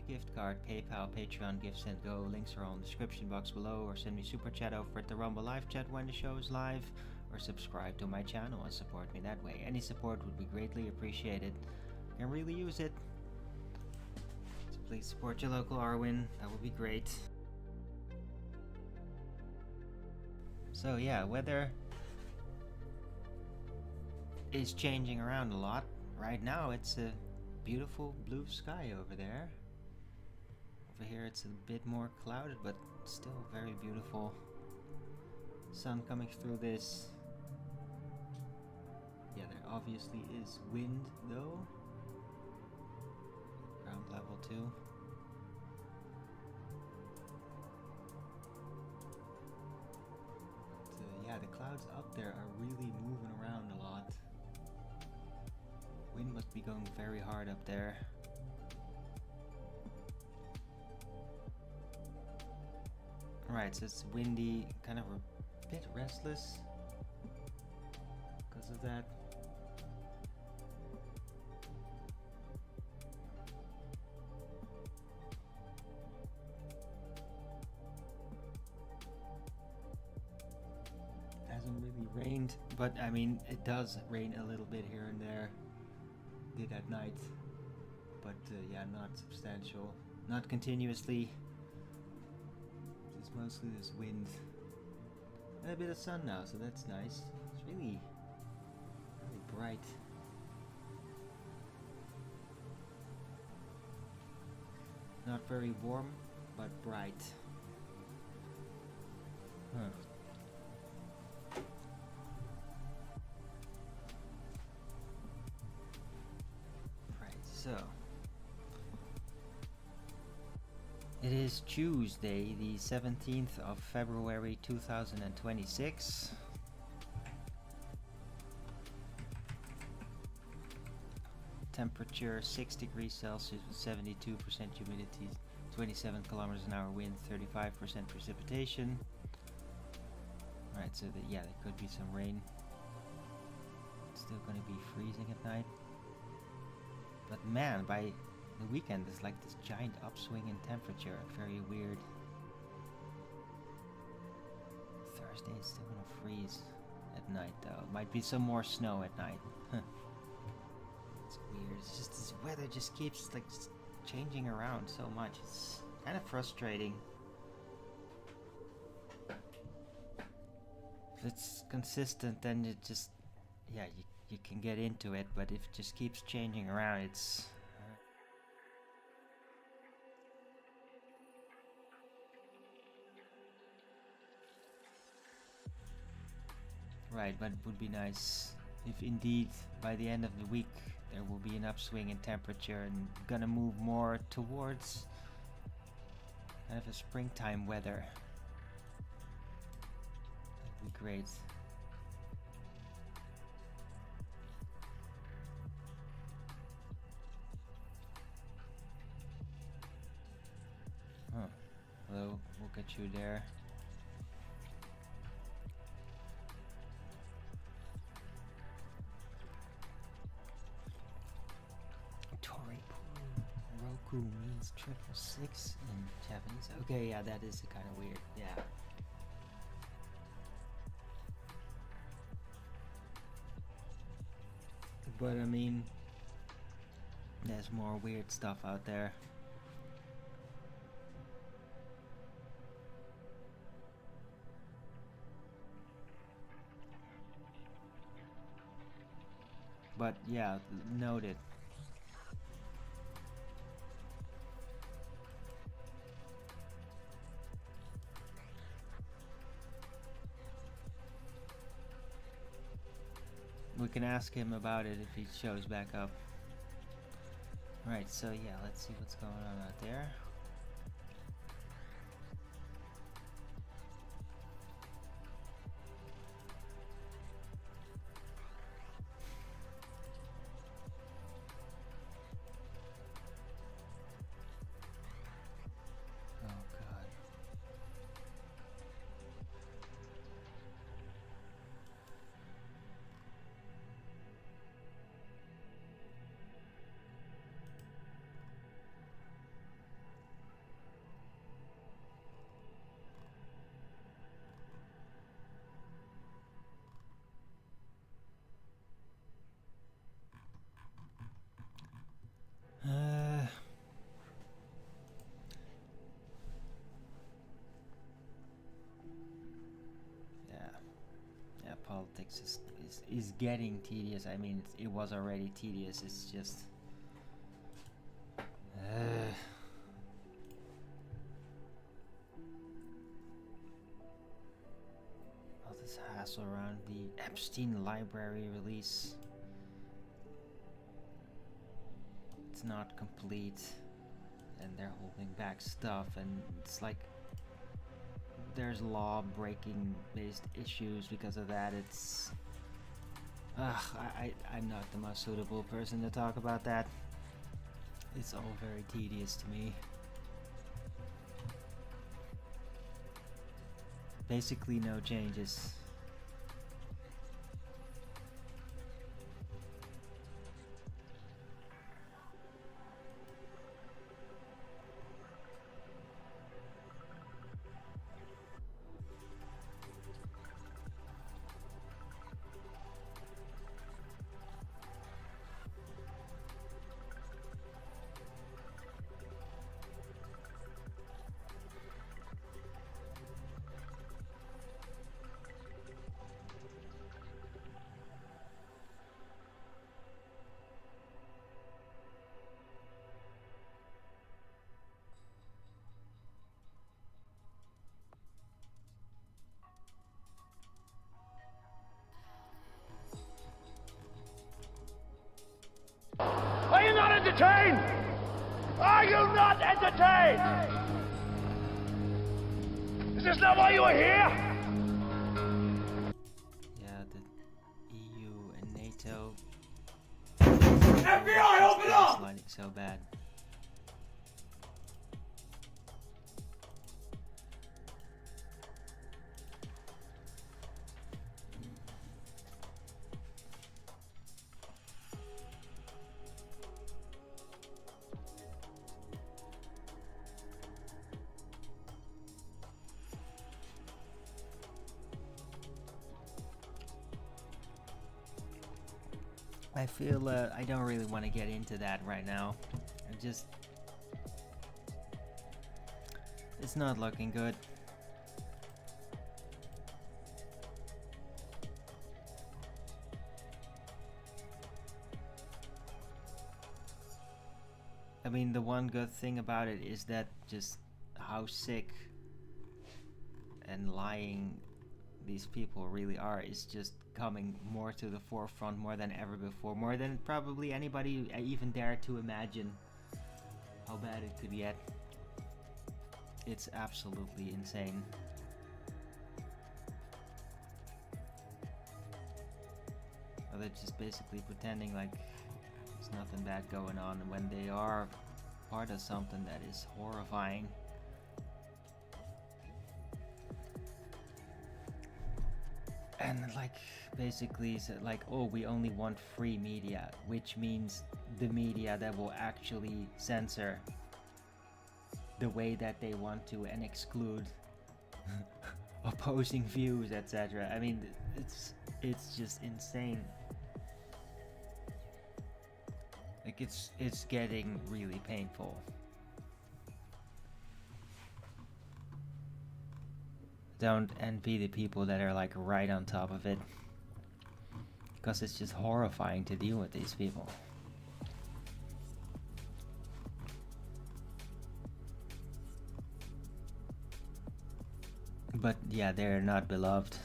Gift card, PayPal, Patreon, Gifts and Go. Links are all in the description box below, or send me super chat over at the Rumble live chat when the show is live, or subscribe to my channel and support me that way. Any support would be greatly appreciated. I can really use it. So please support your local Arwen, that would be great. So yeah, weather is changing around a lot. Right now it's a beautiful blue sky over there. Over here it's a bit more clouded, but still very beautiful. Sun coming through this. Yeah, there obviously is wind though. Ground level 2. Yeah, the clouds up there are really moving around a lot. Wind must be going very hard up there. Alright, so it's windy, kind of a bit restless because of that. But I mean, it does rain a little bit here and there. Did at night, but yeah, not substantial, not continuously. It's mostly this wind and a bit of sun now, so that's nice. It's really bright. Not very warm, but bright. Huh. So, it is Tuesday, the 17th of February 2026. Temperature 6 degrees Celsius with 72% humidity, 27 kilometers an hour wind, 35% precipitation. Alright, so yeah, there could be some rain. It's still going to be freezing at night. But man, by the weekend there's like this giant upswing in temperature. Very weird. Thursday is still gonna freeze at night though. Might be some more snow at night. It's weird. It's just this weather just keeps like changing around so much. It's kind of frustrating. If it's consistent, then it just, yeah, you can get into it, but if it just keeps changing around, it's right, but it would be nice if indeed by the end of the week there will be an upswing in temperature and gonna move more towards kind of a springtime weather. That'd be great. Huh. Hello, look at you there. Roku means 666 in Japanese. Okay, yeah, that is kind of weird. Yeah. But I mean, there's more weird stuff out there. But yeah, noted. We can ask him about it if he shows back up. Right, so yeah, let's see what's going on out there. Politics is getting tedious. I mean, it was already tedious. It's just all this hassle around the Epstein library release. It's not complete, and they're holding back stuff, and it's like there's law breaking based issues because of that. It's I'm not the most suitable person to talk about that. It's all very tedious to me. Basically no changes. Liberty! Is this not why you are here? Yeah, the EU and NATO. FBI, open up! Sliding so bad. I feel I don't really want to get into that right now. It's not looking good. I mean, the one good thing about it is that just how sick and lying these people really are is just coming more to the forefront more than ever before, more than probably anybody even dared to imagine how bad it could get. It's absolutely insane. Or they're just basically pretending like there's nothing bad going on when they are part of something that is horrifying. And like basically said like, oh, we only want free media, which means the media that will actually censor the way that they want to and exclude opposing views, etc. I mean, it's just insane. Like it's getting really painful. Don't envy the people that are like right on top of it, because it's just horrifying to deal with these people. But yeah, they're not beloved.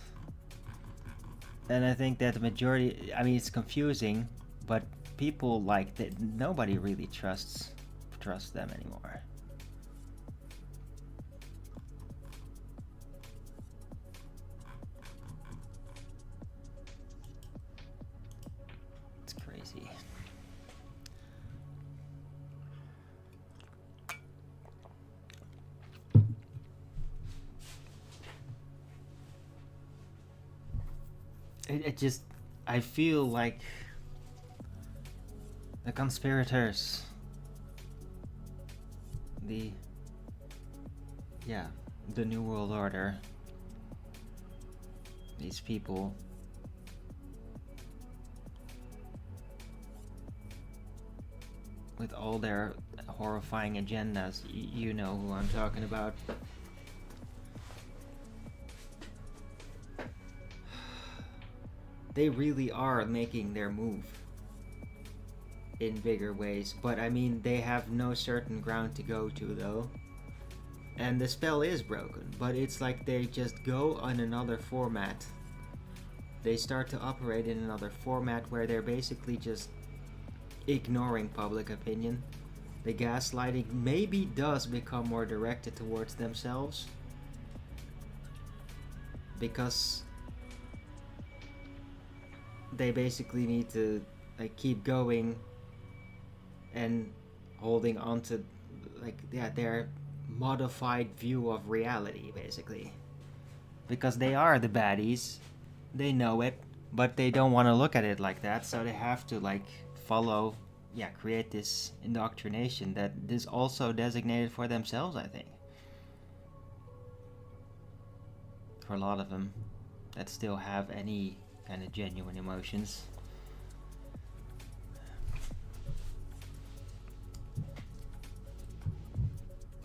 And I think that the majority, I mean, it's confusing, but people like that, nobody really trusts them anymore. It's crazy. It just, I feel like the conspirators, the New World Order, these people, with all their horrifying agendas, you know who I'm talking about. They really are making their move in bigger ways, but I mean, they have no certain ground to go to though. And the spell is broken, but it's like they just go on another format. They start to operate in another format where they're basically just ignoring public opinion. The gaslighting maybe does become more directed towards themselves, because they basically need to like keep going and holding on to their modified view of reality, basically, because they are the baddies, they know it, but they don't want to look at it like that, so they have to like create this indoctrination that is also designated for themselves, I think, for a lot of them that still have any kind of genuine emotions.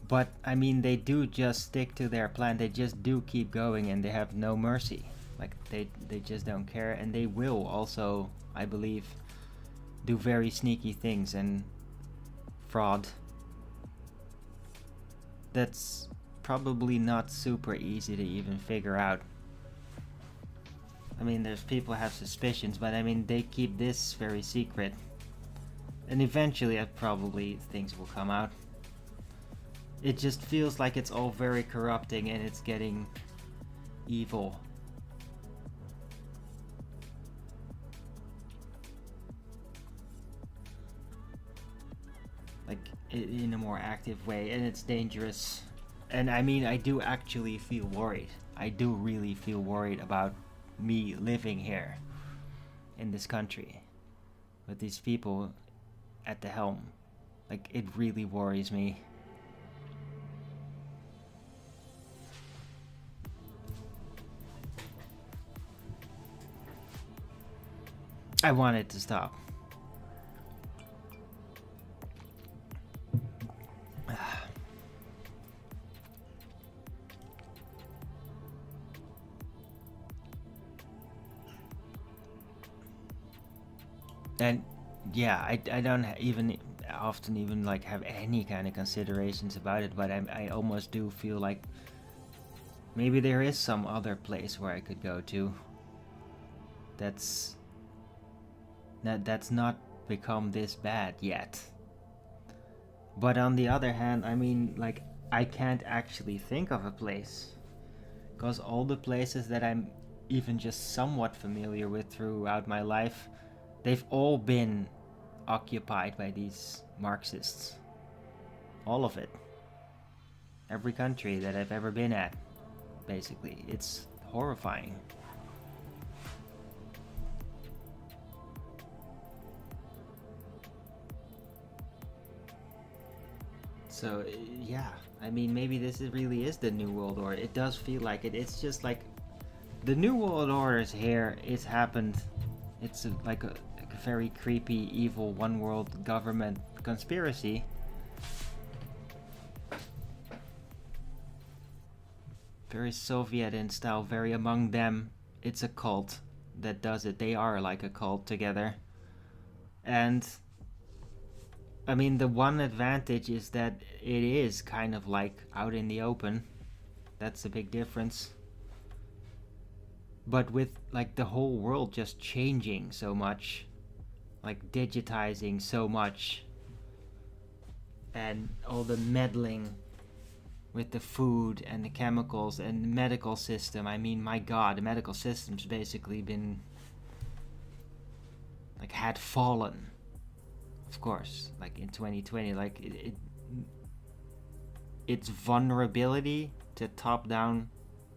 But I mean, they do just stick to their plan. They just do keep going, and they have no mercy. Like they just don't care, and they will also, I believe, do very sneaky things and fraud. That's probably not super easy to even figure out. I mean, there's people have suspicions, but I mean, they keep this very secret. And eventually, probably things will come out. It just feels like it's all very corrupting and it's getting evil. Like in a more active way, and it's dangerous. And I mean, I do actually feel worried. I do really feel worried about me living here in this country with these people at the helm. Like, it really worries me. I want it to stop. And yeah, I don't even often even like have any kind of considerations about it, but I almost do feel like maybe there is some other place where I could go to that's not become this bad yet. But on the other hand, I mean, like, I can't actually think of a place, because all the places that I'm even just somewhat familiar with throughout my life, they've all been occupied by these Marxists. All of it. Every country that I've ever been at, basically. It's horrifying. So, yeah, I mean, maybe this really is the New World Order. It does feel like it. It's just like, the New World Order is here, it's happened. It's like a very creepy, evil, one world government conspiracy. Very Soviet in style, very among them. It's a cult that does it. They are like a cult together. And I mean, the one advantage is that it is kind of like out in the open. That's a big difference. But with like the whole world just changing so much, like digitizing so much, and all the meddling with the food and the chemicals and the medical system. I mean, my god, the medical system's basically been like had fallen. Of course, like in 2020, like its vulnerability to top-down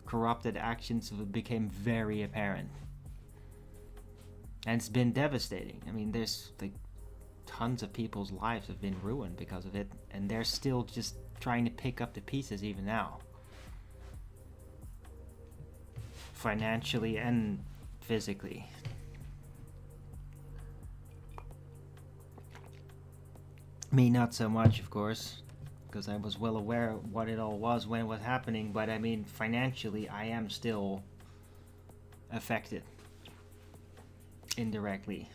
corrupted actions became very apparent, and it's been devastating. I mean, there's like tons of people's lives have been ruined because of it, and they're still just trying to pick up the pieces even now, financially and physically. Me, not so much, of course, because I was well aware of what it all was when it was happening, but I mean, financially, I am still affected indirectly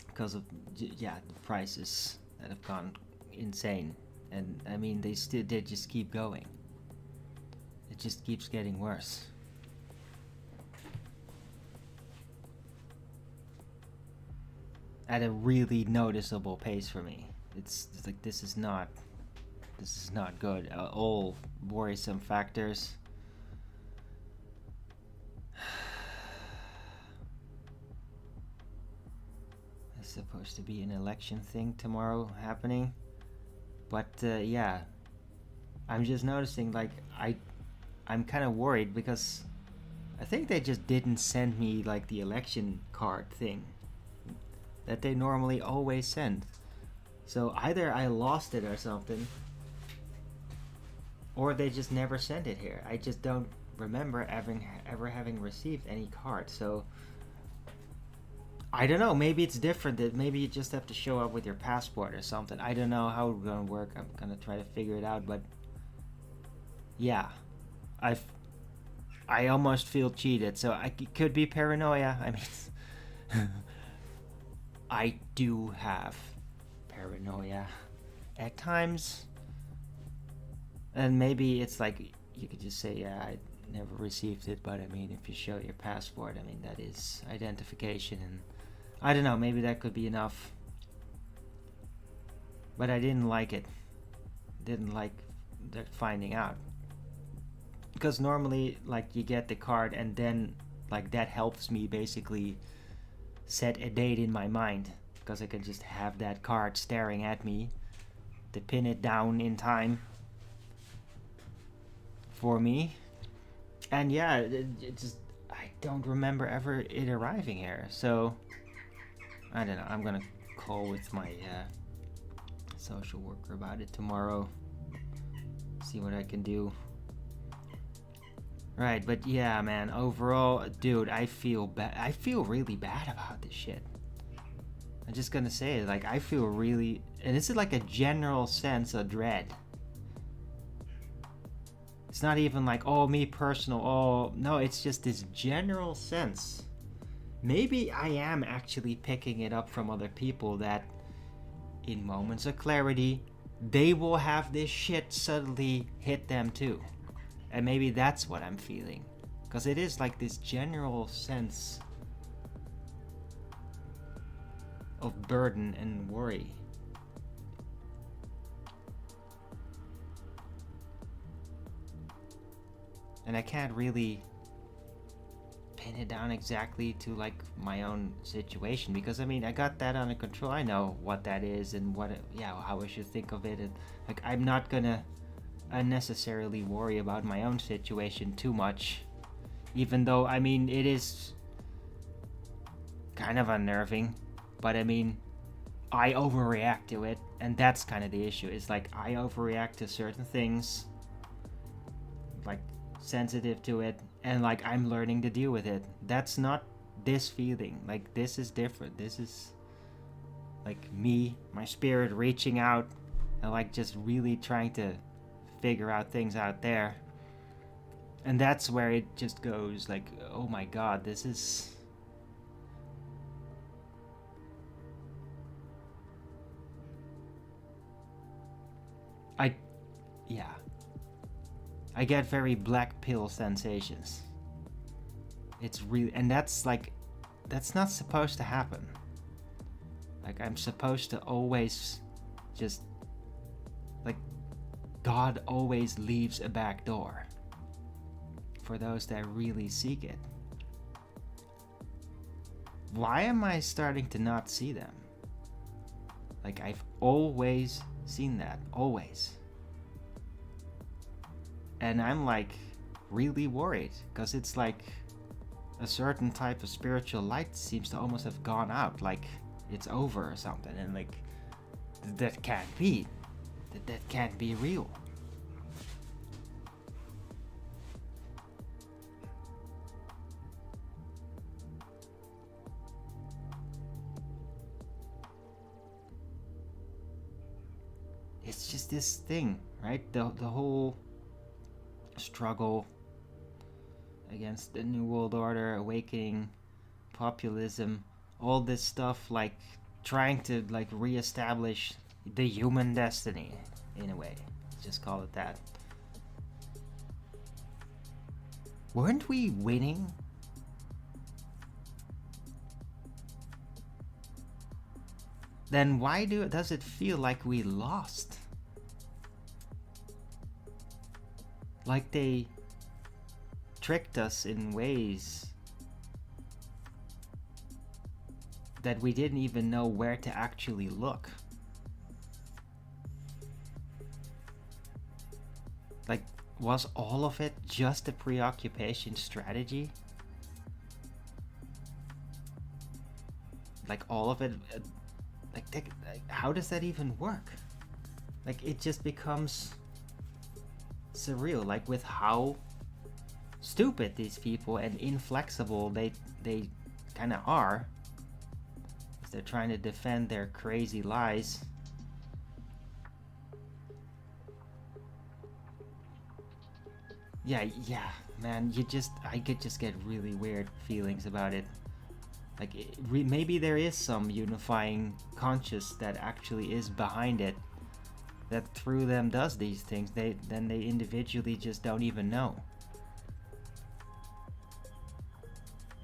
because of, yeah, the prices that have gone insane. And I mean, they just keep going. It just keeps getting worse. At a really noticeable pace for me. It's like, this is not good. All worrisome factors. There's supposed to be an election thing tomorrow happening, but yeah, I'm just noticing, like, I'm kind of worried because I think they just didn't send me like the election card thing that they normally always send. So either I lost it or something, or they just never sent it here. I just don't remember ever having received any card. So I don't know, maybe it's different, that maybe you just have to show up with your passport or something. I don't know how it's gonna work. I'm gonna try to figure it out, but yeah, I almost feel cheated. So it could be paranoia. I mean, I do have paranoia at times, and maybe it's like you could just say, yeah, I never received it, but I mean, if you show your passport, I mean, that is identification, and I don't know, maybe that could be enough, but I didn't like it. didn't like finding out. Because normally, like, you get the card and then, like, that helps me basically set a date in my mind. Because I can just have that card staring at me to pin it down in time for me. And yeah, it just, I don't remember ever it arriving here. So, I don't know, I'm gonna call with my social worker about it tomorrow. See what I can do. Right, but yeah, man, overall, dude, I feel really bad about this shit. I'm just gonna say it, like, I feel really, and this is like a general sense of dread. It's not even like, oh, me personal, oh, no, it's just this general sense. Maybe I am actually picking it up from other people that, in moments of clarity, they will have this shit suddenly hit them too. And maybe that's what I'm feeling. Because it is like this general sense of burden and worry. And I can't really pin it down exactly to like my own situation, because I mean, I got that under control. I know what that is and what how I should think of it, and like, I'm not gonna unnecessarily worry about my own situation too much, even though, I mean, it is kind of unnerving, but I mean, I overreact to it, and that's kind of the issue. It's like, I overreact to certain things, like, sensitive to it, and like, I'm learning to deal with it. That's not this feeling. Like, this is different. This is like me, my spirit reaching out and like just really trying to figure out things out there. And that's where it just goes like, oh my god, this is... I get very black pill sensations. It's really, and that's like, that's not supposed to happen. Like, I'm supposed to always just, like, God always leaves a back door for those that really seek it. Why am I starting to not see them? Like, I've always seen that, always. And I'm like really worried, because it's like a certain type of spiritual light seems to almost have gone out, like it's over or something, and like, that can't be. That can't be real. It's just this thing, right? The whole struggle against the New World Order, awakening, populism, all this stuff, like trying to like reestablish the human destiny in a way. Just call it that. Weren't we winning? Then why does it feel like we lost? Like they tricked us in ways that we didn't even know where to actually look. Like, was all of it just a preoccupation strategy? Like, all of it, like, how does that even work? Like, it just becomes surreal, like, with how stupid these people and inflexible they kind of are. They're trying to defend their crazy lies. Yeah, man, I could just get really weird feelings about it. Like, maybe there is some unifying conscious that actually is behind it, that through them does these things. They individually just don't even know.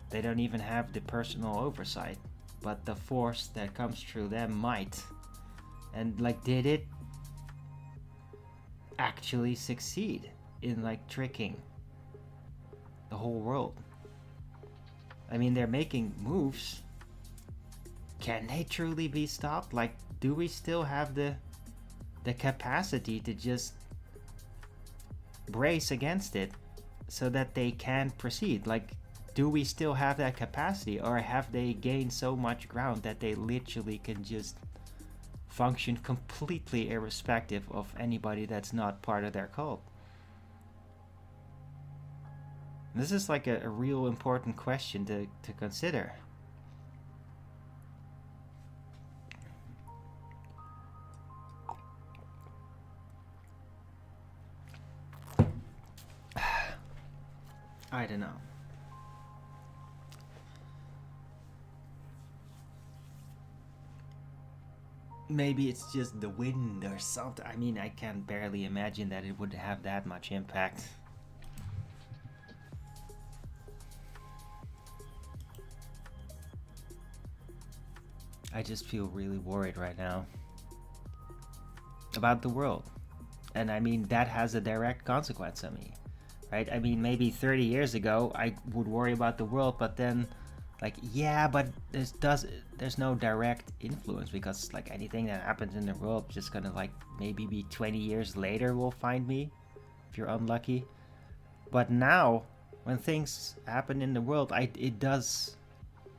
They don't even have the personal oversight, but the force that comes through them might. And like, did it actually succeed in like tricking the whole world. I mean, they're making moves. Can they truly be stopped? Like, do we still have the capacity to just brace against it so that they can proceed? Like, do we still have that capacity, or have they gained so much ground that they literally can just function completely irrespective of anybody that's not part of their cult? This is like a real important question to consider. I don't know. Maybe it's just the wind or something. I mean, I can barely imagine that it would have that much impact. I just feel really worried right now about the world. And I mean, that has a direct consequence on me, right? I mean, maybe 30 years ago, I would worry about the world, but then, like, yeah, but there's no direct influence, because, like, anything that happens in the world just gonna, like, maybe be 20 years later will find me, if you're unlucky. But now, when things happen in the world, it does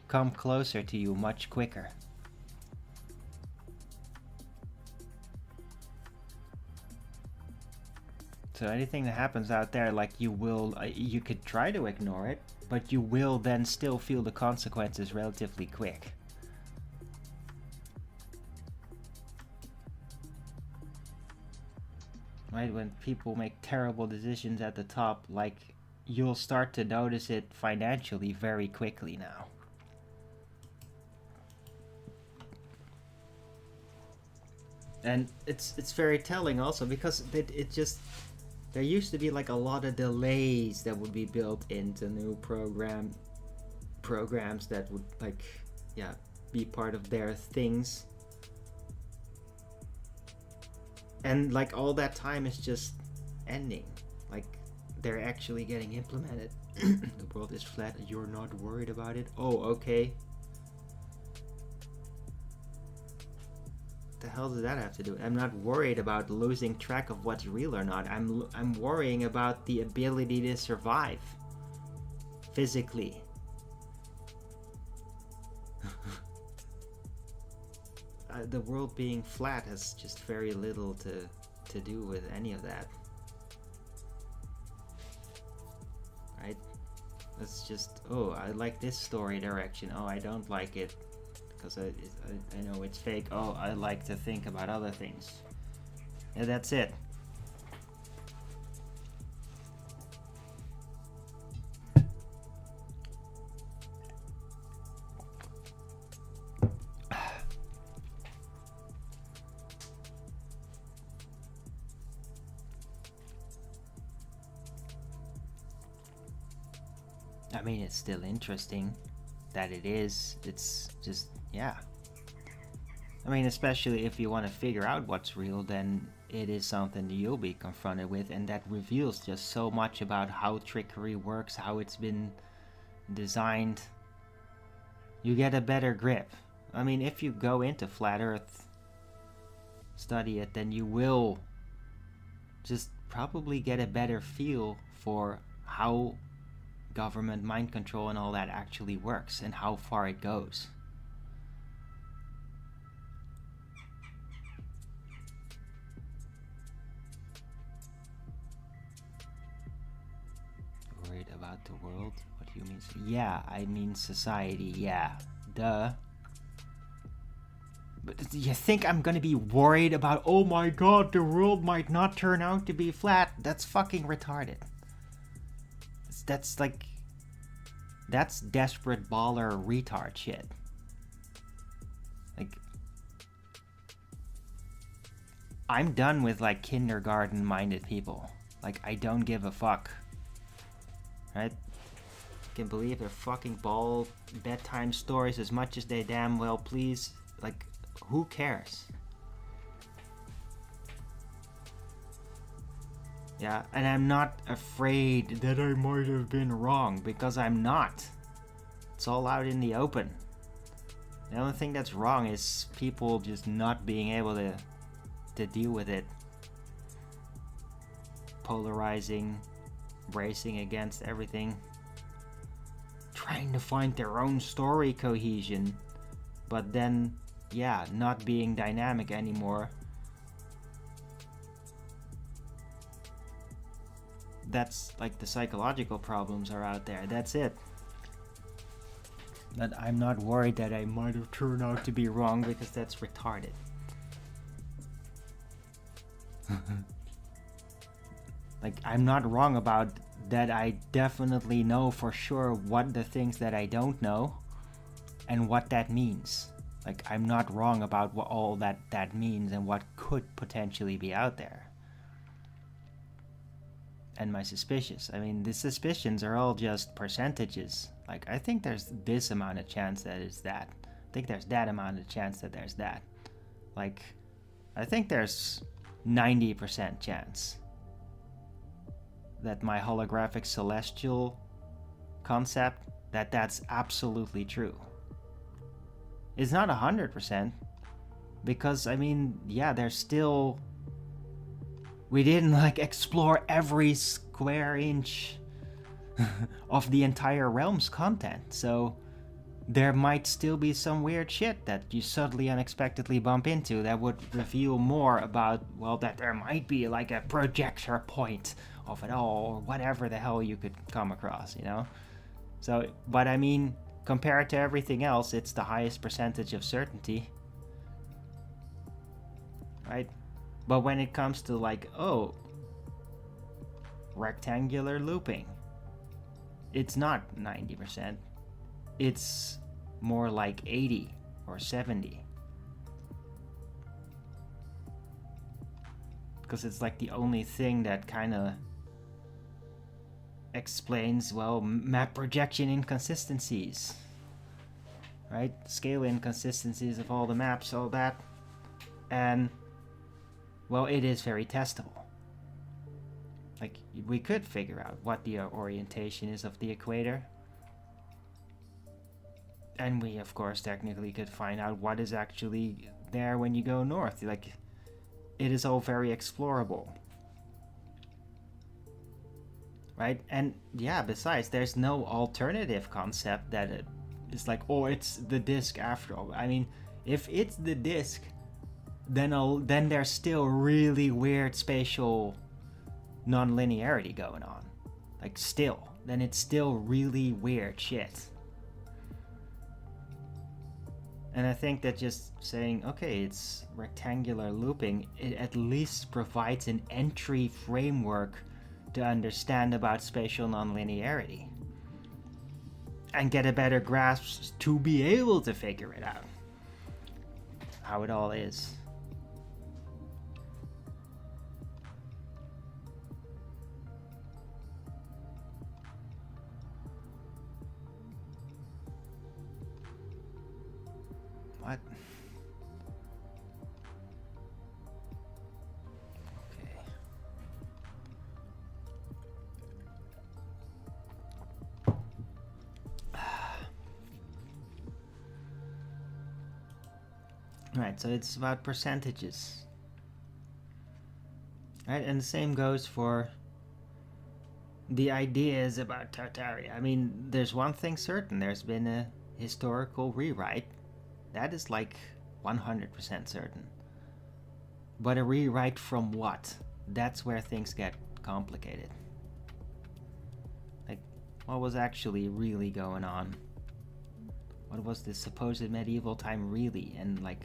come closer to you much quicker. So anything that happens out there, like, you could try to ignore it, but you will then still feel the consequences relatively quick. Right? When people make terrible decisions at the top, like, you'll start to notice it financially very quickly now. And it's very telling also, because it just... There used to be like a lot of delays that would be built into new programs that would, like, yeah, be part of their things. And like all that time is just ending. Like, they're actually getting implemented. The world is flat, you're not worried about it? Oh, okay. The hell does that have to do? I'm not worried about losing track of what's real or not. I'm worrying about the ability to survive physically. The world being flat has just very little to do with any of that, right? That's just, oh, I like this story direction, oh, I don't like it because I know it's fake. Oh, I like to think about other things. Yeah, that's it. I mean, it's still interesting that it is. It's just, yeah. I mean, especially if you want to figure out what's real, then it is something you'll be confronted with, and that reveals just so much about how trickery works, how it's been designed. You get a better grip. I mean, if you go into Flat Earth, study it, then you will just probably get a better feel for how government mind control and all that actually works and how far it goes. Worried about the world? What do you mean? Yeah, I mean society, yeah. Duh. But you think I'm gonna be worried about, oh my god, the world might not turn out to be flat? That's fucking retarded. That's like, that's desperate baller retard shit. Like, I'm done with like kindergarten minded people. Like, I don't give a fuck. Right? I can believe they're fucking bald bedtime stories as much as they damn well please. Like, who cares? Yeah, and I'm not afraid that I might have been wrong, because I'm not. It's all out in the open. The only thing that's wrong is people just not being able to deal with it. Polarizing, bracing against everything. Trying to find their own story cohesion, but then, yeah, not being dynamic anymore. That's like the psychological problems are out there. That's it. But I'm not worried that I might have turned out to be wrong, because that's retarded. Like, I'm not wrong about that. I definitely know for sure what the things that I don't know and what that means. Like, I'm not wrong about what all that means and what could potentially be out there. And my suspicions. I mean, the suspicions are all just percentages. Like, I think there's this amount of chance that it's that. I think there's that amount of chance that there's that. Like, I think there's 90% chance that my holographic celestial concept, that's absolutely true. It's not 100%, because, I mean, yeah, there's still... We didn't, like, explore every square inch of the entire realm's content, so there might still be some weird shit that you suddenly unexpectedly bump into that would reveal more about, well, that there might be, like, a projector point of it all, or whatever the hell you could come across, you know? So, but I mean, compared to everything else, it's the highest percentage of certainty, right? But when it comes to, like, oh, rectangular looping, it's not 90%. It's more like 80 or 70. Because it's like the only thing that kind of explains, well, map projection inconsistencies, right? Scale inconsistencies of all the maps, all that. And, well, it is very testable. Like, we could figure out what the orientation is of the equator. And we, of course, technically could find out what is actually there when you go north. Like, it is all very explorable. Right? And, yeah, besides, there's no alternative concept that it's like, oh, it's the disk after all. I mean, if it's the disk, then there's still really weird spatial non-linearity going on. Like, still. Then it's still really weird shit. And I think that just saying, okay, it's rectangular looping, it at least provides an entry framework to understand about spatial nonlinearity. And get a better grasp to be able to figure it out. How it all is. What? Okay. Right, so it's about percentages. Right, and the same goes for the ideas about Tartaria. I mean, there's one thing certain. There's been a historical rewrite. That is like 100% certain. But a rewrite from what? That's where things get complicated. Like, what was actually really going on? What was this supposed medieval time really? And like,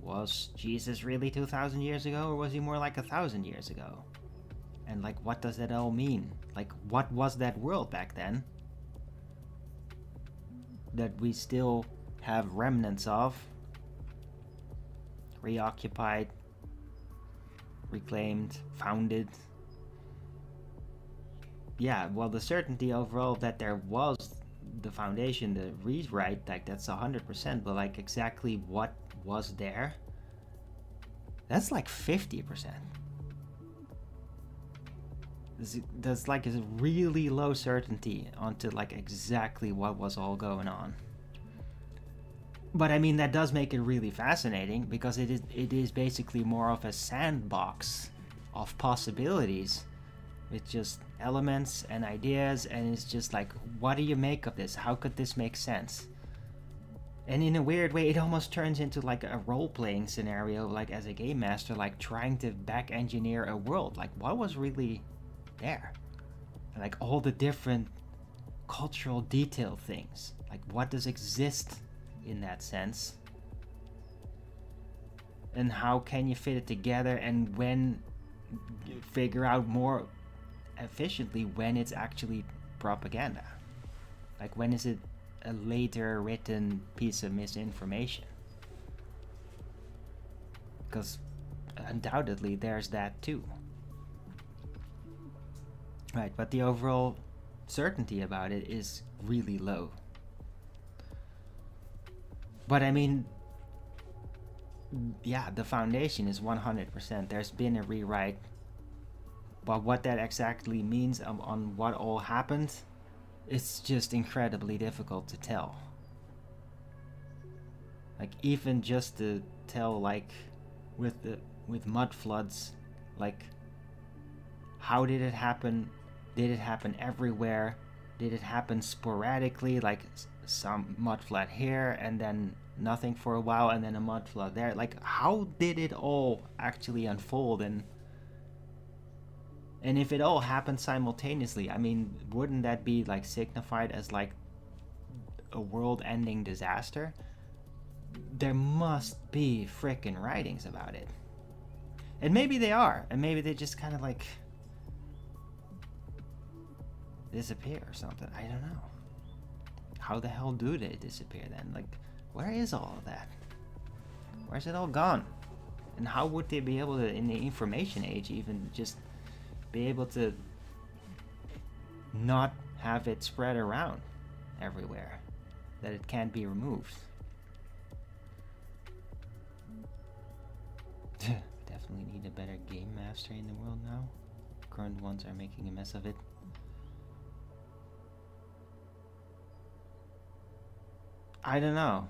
was Jesus really 2,000 years ago, or was he more like 1,000 years ago? And like, what does that all mean? Like, what was that world back then that we still have remnants of? Reoccupied, reclaimed, founded. Yeah, well, the certainty overall that there was the foundation, the rewrite, like, that's 100%, but like, exactly what was there, that's like 50%. there's like a really low certainty onto like exactly what was all going on. But I mean, that does make it really fascinating, because it is basically more of a sandbox of possibilities with just elements and ideas, and it's just like, what do you make of this? How could this make sense? And in a weird way, it almost turns into like a role-playing scenario, like as a game master, like trying to back engineer a world. Like, what was really there? And like all the different cultural detail things. Like, what does exist in that sense? And how can you fit it together, and when figure out more efficiently when it's actually propaganda? Like, when is it a later written piece of misinformation? Because undoubtedly there's that too. Right, but the overall certainty about it is really low. But I mean, yeah, the foundation is 100%. There's been a rewrite, but what that exactly means on what all happened, it's just incredibly difficult to tell. Like, even just to tell, like, with mud floods, like, how did it happen? Did it happen everywhere? Did it happen sporadically, like some mud flood here and then nothing for a while and then a mud flood there? Like, how did it all actually unfold? And if it all happened simultaneously, I mean, wouldn't that be like signified as like a world-ending disaster? There must be frickin' writings about it. And maybe they are, and maybe they just kind of like disappear or something. I don't know. How the hell do they disappear then? Like, where is all of that? Where's it all gone? And how would they be able to, in the information age, even just be able to not have it spread around everywhere, that it can't be removed? Definitely need a better game master in the world now. Current ones are making a mess of it. I don't know.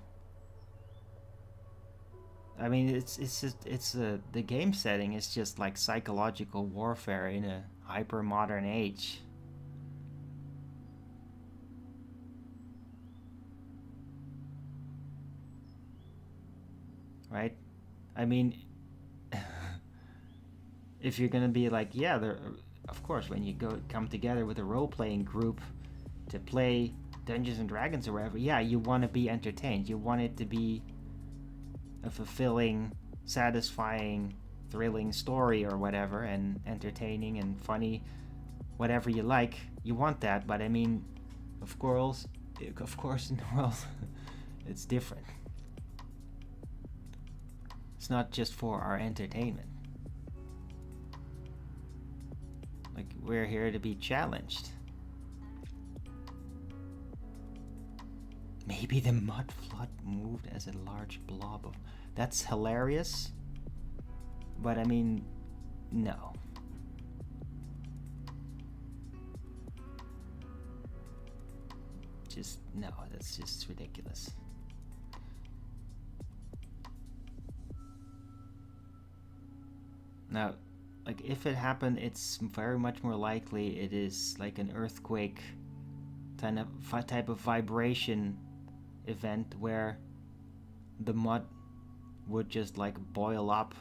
I mean, the game setting is just like psychological warfare in a hyper modern age. Right? I mean, if you're gonna be like, yeah, of course, when you come together with a role-playing group to play Dungeons and Dragons or whatever, yeah, you want to be entertained. You want it to be a fulfilling, satisfying, thrilling story or whatever, and entertaining and funny, whatever you like. You want that, but I mean, of course in the world, it's different. It's not just for our entertainment. Like, we're here to be challenged. Maybe the mud flood moved as a large blob of... That's hilarious. But I mean, no. Just, no, that's just ridiculous. Now, like, if it happened, it's very much more likely it is like an earthquake type of vibration event where the mud would just like boil up,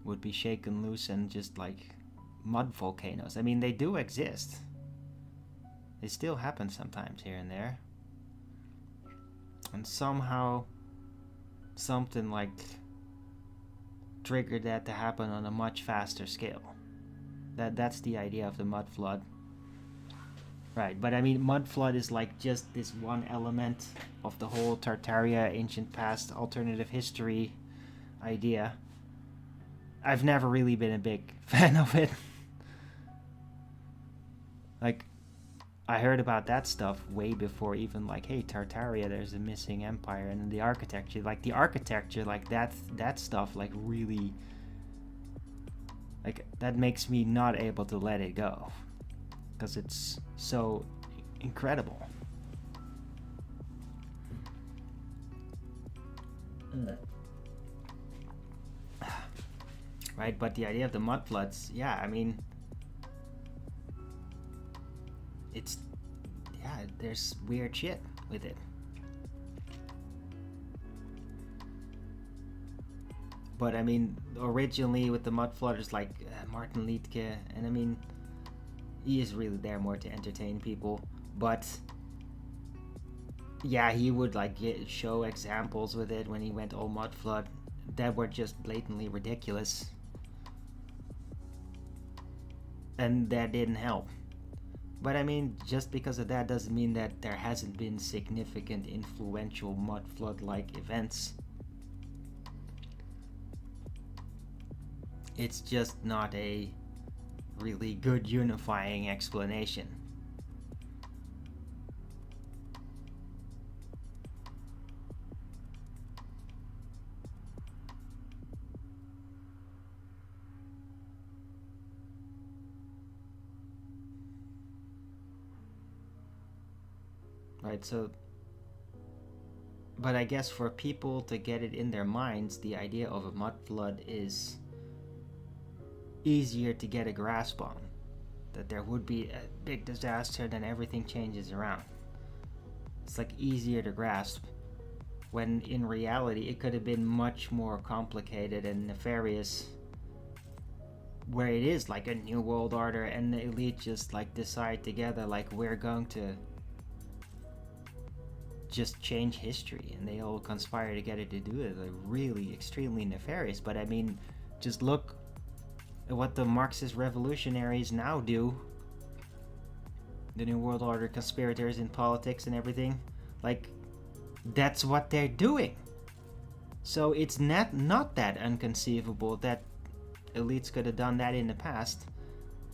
would be shaken loose, and just like mud volcanoes. I mean, they do exist. They still happen sometimes here and there. And somehow something like triggered that to happen on a much faster scale. That's the idea of the mud flood. Right, but I mean, mud flood is like just this one element of the whole Tartaria ancient past alternative history idea. I've never really been a big fan of it. Like, I heard about that stuff way before even like, hey, Tartaria, there's a missing empire, and the architecture, like that stuff, like really Like, that makes me not able to let it go. Because it's so incredible. Right, but the idea of the mud floods, yeah, I mean, it's, yeah, there's weird shit with it. But I mean, originally with the mud flooders, like Martin Liedtke, and I mean, he is really there more to entertain people, but yeah, he would like show examples with it when he went all mud flood that were just blatantly ridiculous, and that didn't help. But I mean, just because of that doesn't mean that there hasn't been significant influential mud flood like events. It's just not a really good unifying explanation. Right, so, but I guess for people to get it in their minds, the idea of a mud flood is easier to get a grasp on. That there would be a big disaster, then everything changes around. It's like easier to grasp, when in reality it could have been much more complicated and nefarious, where it is like a new world order and the elite just like decide together like we're going to just change history, and they all conspire together to do it. Like really extremely nefarious. But I mean, just look at what the Marxist revolutionaries now do, the New World Order conspirators in politics and everything. Like, that's what they're doing. So it's not that unconceivable that elites could have done that in the past,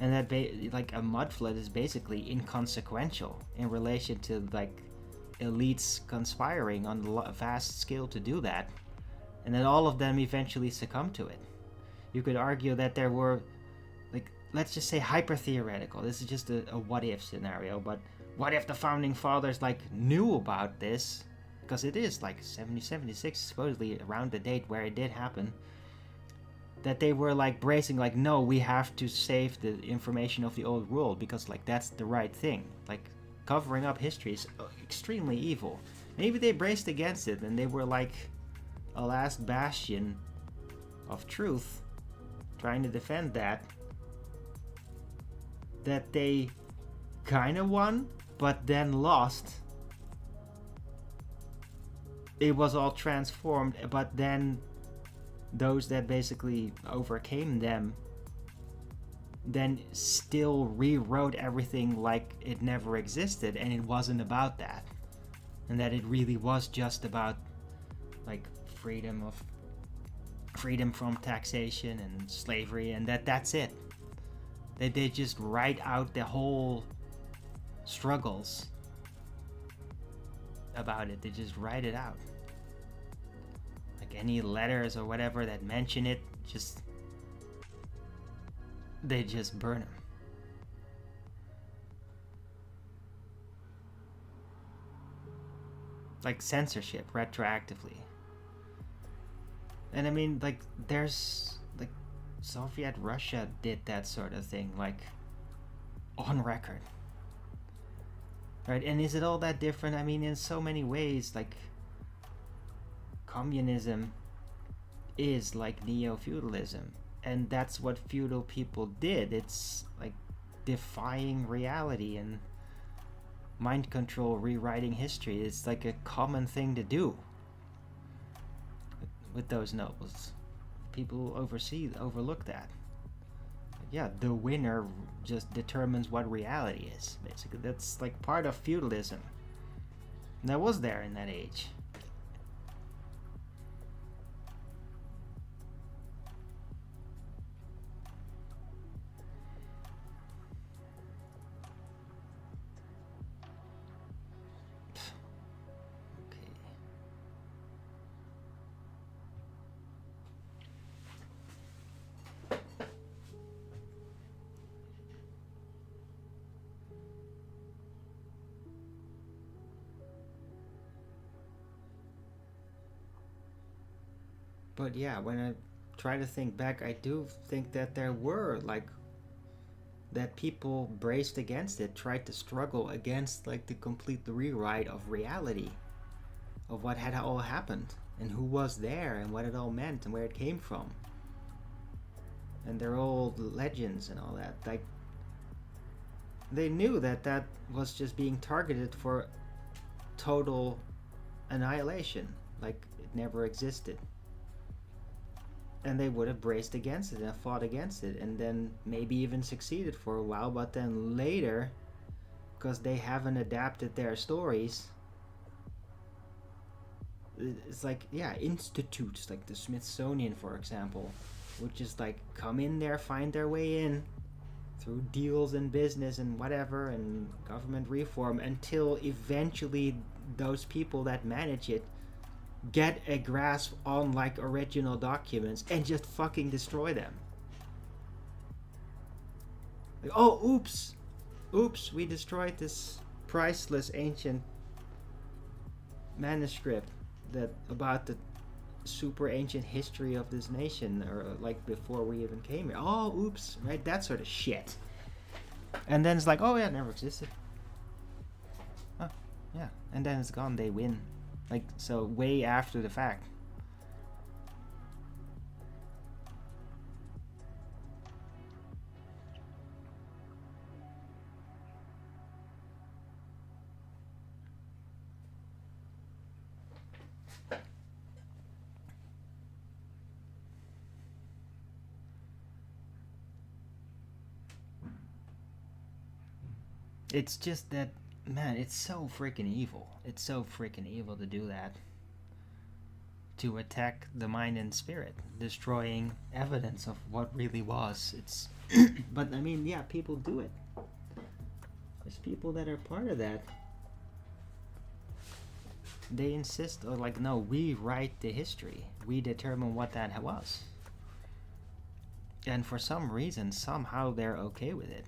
and that like a mud flood is basically inconsequential in relation to like elites conspiring on a vast scale to do that, and then all of them eventually succumb to it. You could argue that there were, like, let's just say hyper-theoretical, this is just a what-if scenario, but what if the founding fathers like knew about this, because it is like 76 supposedly around the date where it did happen, that they were like bracing like, no, we have to save the information of the old world because like that's the right thing. Like, covering up history is extremely evil. Maybe they braced against it and they were like a last bastion of truth, trying to defend that they kind of won, but then lost. It was all transformed, but then those that basically overcame them then still rewrote everything like it never existed, and it wasn't about that, and that it really was just about like freedom from taxation and slavery, and that's it. They just write out the whole struggles about it. They just write it out. Like any letters or whatever that mention it, they just burn them. Like censorship retroactively. And I mean, like, there's like Soviet Russia did that sort of thing, like on record. Right? And is it all that different? I mean, in so many ways, like communism is like neo-feudalism, and that's what feudal people did. It's like defying reality and mind control, rewriting history. It's like a common thing to do with those nobles. People overlook that. Yeah, the winner just determines what reality is, basically. That's like part of feudalism. And that was there in that age. But yeah, when I try to think back, I do think that there were like that people braced against it, tried to struggle against like the complete rewrite of reality, of what had all happened and who was there and what it all meant and where it came from, and their old legends and all that. Like, they knew that that was just being targeted for total annihilation, like it never existed. And they would have braced against it and fought against it, and then maybe even succeeded for a while, but then later, because they haven't adapted their stories, it's like, yeah, institutes like the Smithsonian, for example, would just like come in there, find their way in through deals and business and whatever and government reform, until eventually those people that manage it get a grasp on like original documents and just fucking destroy them. Like, oh, oops, we destroyed this priceless ancient manuscript that about the super ancient history of this nation, or like before we even came here. Oh, oops, right? That sort of shit. And then it's like, oh yeah, it never existed. Oh, yeah. And then it's gone, they win. Like, so way after the fact. It's just that, man, it's so freaking evil. It's so freaking evil to do that. To attack the mind and spirit, destroying evidence of what really was. It's, but I mean, yeah, people do it. There's people that are part of that. They insist, or like, no, we write the history. We determine what that was. And for some reason, somehow they're okay with it.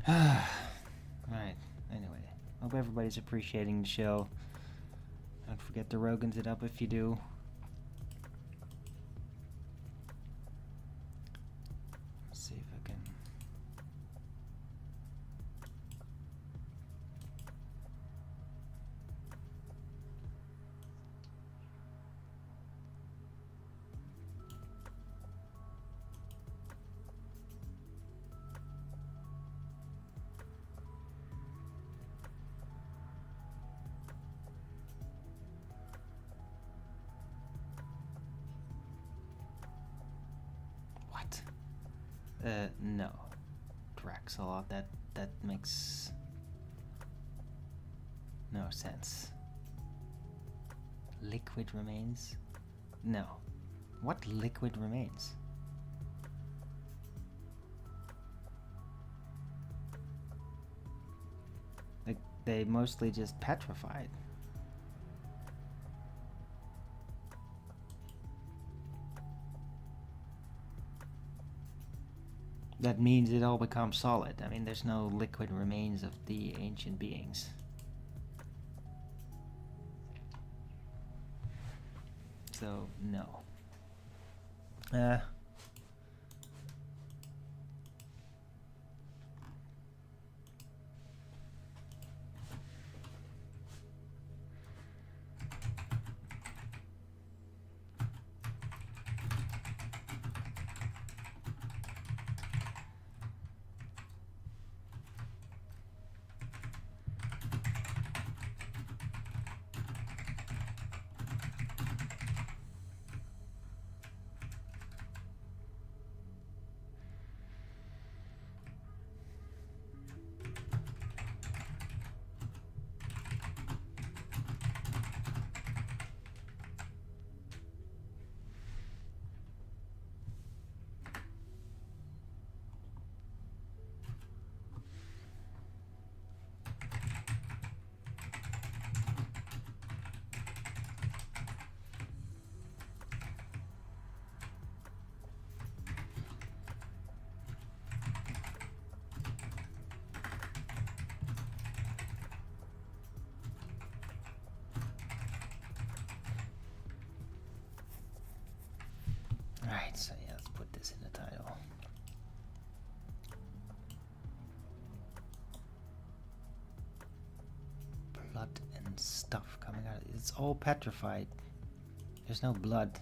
Right, anyway, hope everybody's appreciating the show. Don't forget to Rogan's it up if you do. Let's see if I can... no. Draxalot, that makes no sense. Liquid remains? No. What liquid remains? Like, they mostly just petrified. That means it all becomes solid. I mean, there's no liquid remains of the ancient beings. So, no. blood and stuff coming out. It's all petrified. There's no blood.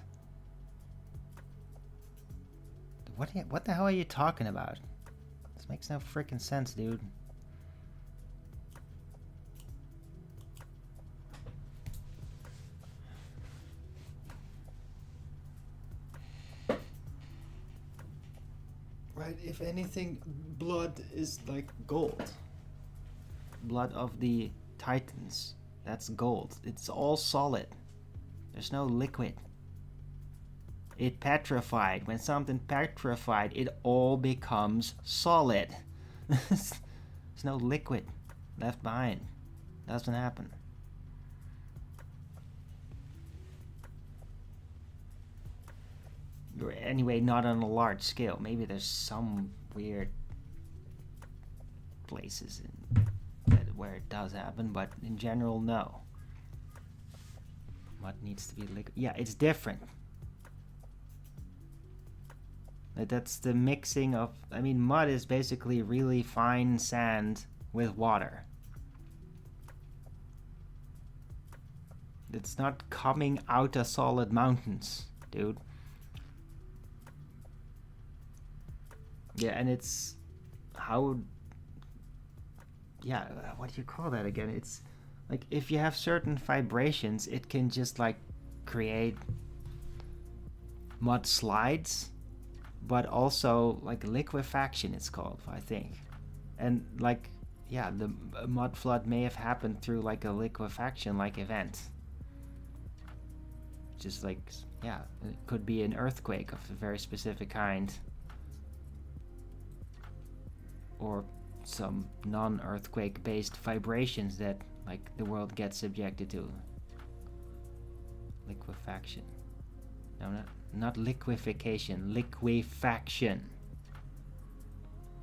What the hell are you talking about? This makes no freaking sense, dude. Right, if anything, blood is like gold. Blood of the Titans. That's gold. It's all solid. There's no liquid. It petrified. When something petrified, it all becomes solid. There's no liquid left behind. Doesn't happen. Or anyway, not on a large scale. Maybe there's some weird places where it does happen, but in general, no. Mud needs to be liquid. Yeah, it's different. That's the mixing of... I mean, mud is basically really fine sand with water. It's not coming out of solid mountains, dude. Yeah, and it's... How... Yeah, what do you call that again? It's... Like, if you have certain vibrations, it can just, like, create mud slides, but also, like, liquefaction it's called, I think. And, like, yeah, the mud flood may have happened through, like, a liquefaction-like event. Just, like, yeah, it could be an earthquake of a very specific kind. Or some non-earthquake based vibrations that, like, the world gets subjected to. Liquefaction. No, not liquefaction. Liquefaction.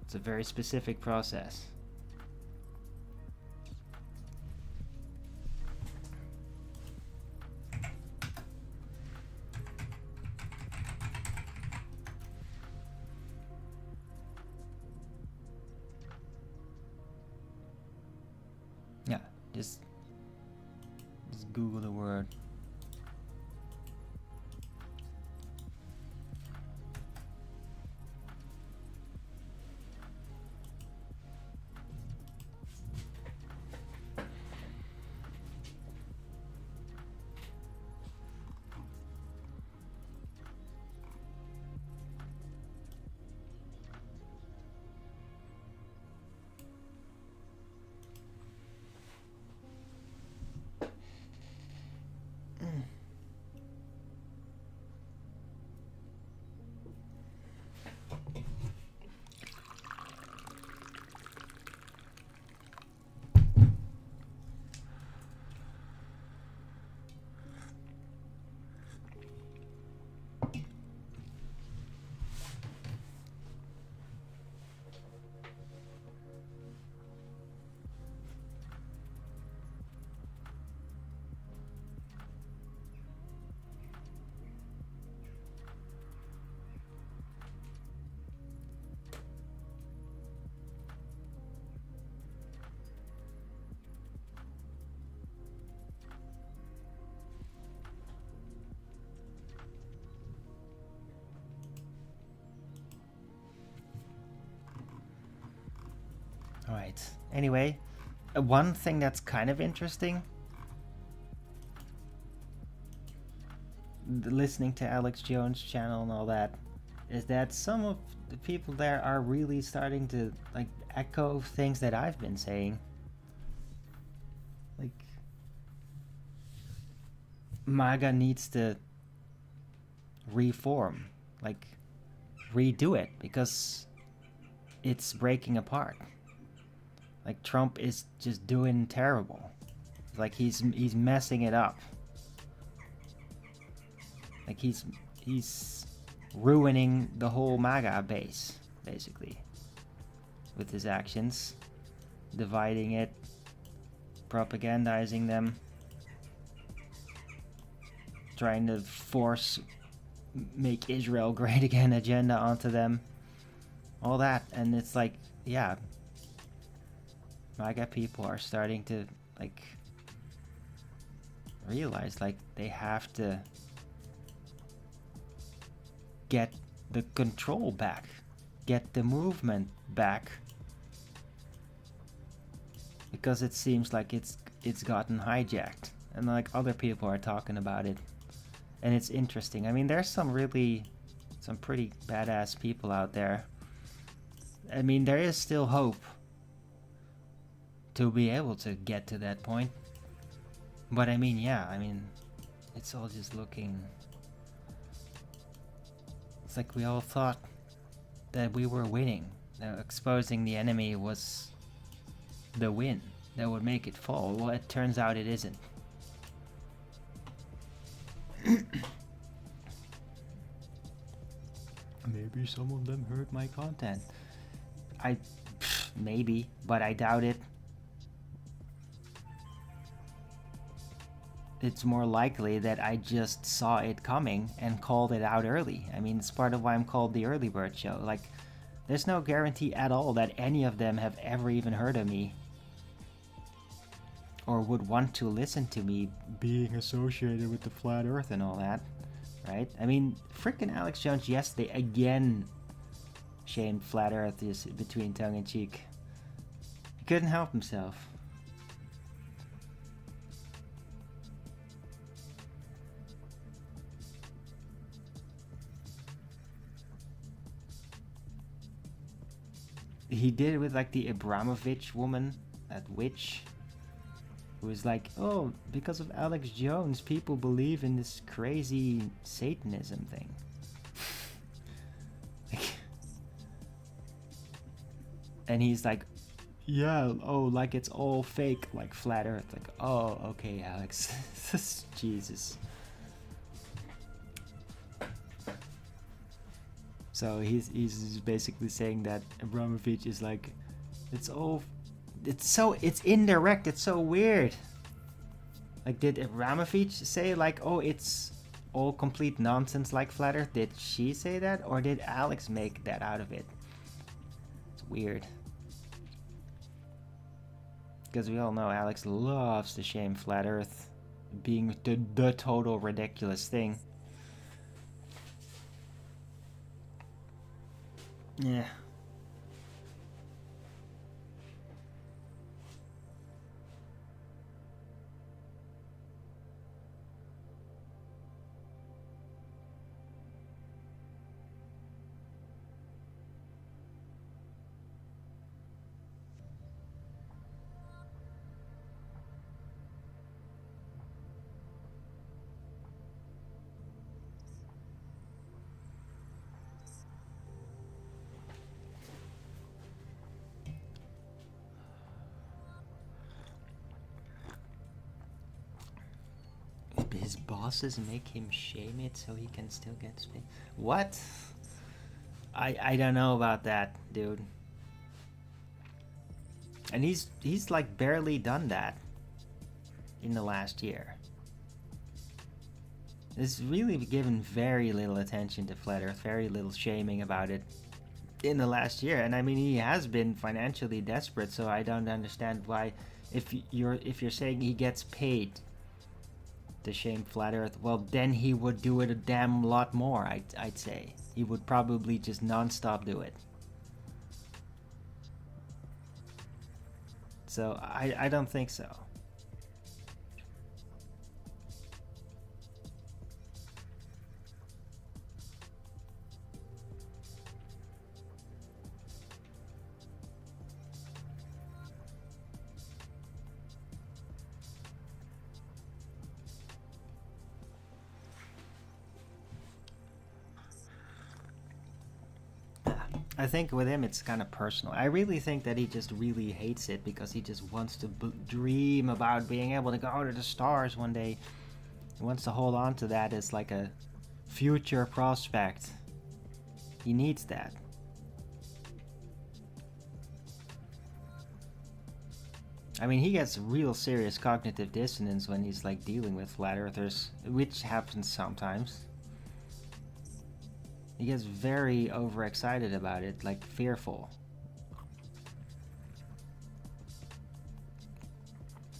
It's a very specific process. Yeah, just Google the word. Alright, anyway, one thing that's kind of interesting, listening to Alex Jones' channel and all that, is that some of the people there are really starting to, like, echo things that I've been saying. Like, MAGA needs to reform, like, redo it, because it's breaking apart. Like, Trump is just doing terrible. Like, he's messing it up. Like, he's ruining the whole MAGA base, basically, with his actions, dividing it, propagandizing them, trying to force make Israel great again agenda onto them, all that. And it's like, yeah, MAGA people are starting to, like, realize like they have to get the control back, get the movement back, because it seems like it's gotten hijacked, and like other people are talking about it, and it's interesting. I mean, there's some pretty badass people out there. I mean, there is still hope to be able to get to that point, but I mean, yeah, I mean, it's all just looking, it's like we all thought that we were winning, that exposing the enemy was the win that would make it fall. Well, it turns out it isn't. Maybe some of them heard my content. Maybe, but I doubt it. It's more likely that I just saw it coming and called it out early. I mean, it's part of why I'm called the Early Bird Show. Like, there's no guarantee at all that any of them have ever even heard of me, or would want to listen to me being associated with the flat earth and all that, right? I mean, freaking Alex Jones yesterday again shamed flat earth just between tongue and cheek. He couldn't help himself. He did it with like the Abramovich woman, that witch, who was like, oh, because of Alex Jones, people believe in this crazy Satanism thing. And he's like, yeah, oh, like it's all fake, like flat earth. Like, oh, okay, Alex. Jesus. So he's basically saying that Abramovich is like, it's indirect, it's so weird. Like, did Abramovich say like, oh, it's all complete nonsense like flat earth? Did she say that, or did Alex make that out of it? It's weird. Because we all know Alex loves to shame flat earth being the total ridiculous thing. Yeah. His bosses make him shame it so he can still get paid. What? I don't know about that, dude. And he's like barely done that in the last year. It's really given very little attention to Flat Earth, very little shaming about it in the last year. And I mean, he has been financially desperate, so I don't understand why, if you're saying he gets paid to shame Flat Earth, well, then he would do it a damn lot more. I'd say he would probably just non-stop do it. So I don't think so. I think with him it's kind of personal. I really think that he just really hates it because he just wants to dream about being able to go to the stars one day. He wants to hold on to that as like a future prospect. He needs that. I mean, he gets real serious cognitive dissonance when he's like dealing with flat earthers, which happens sometimes. He gets very overexcited about it, like fearful.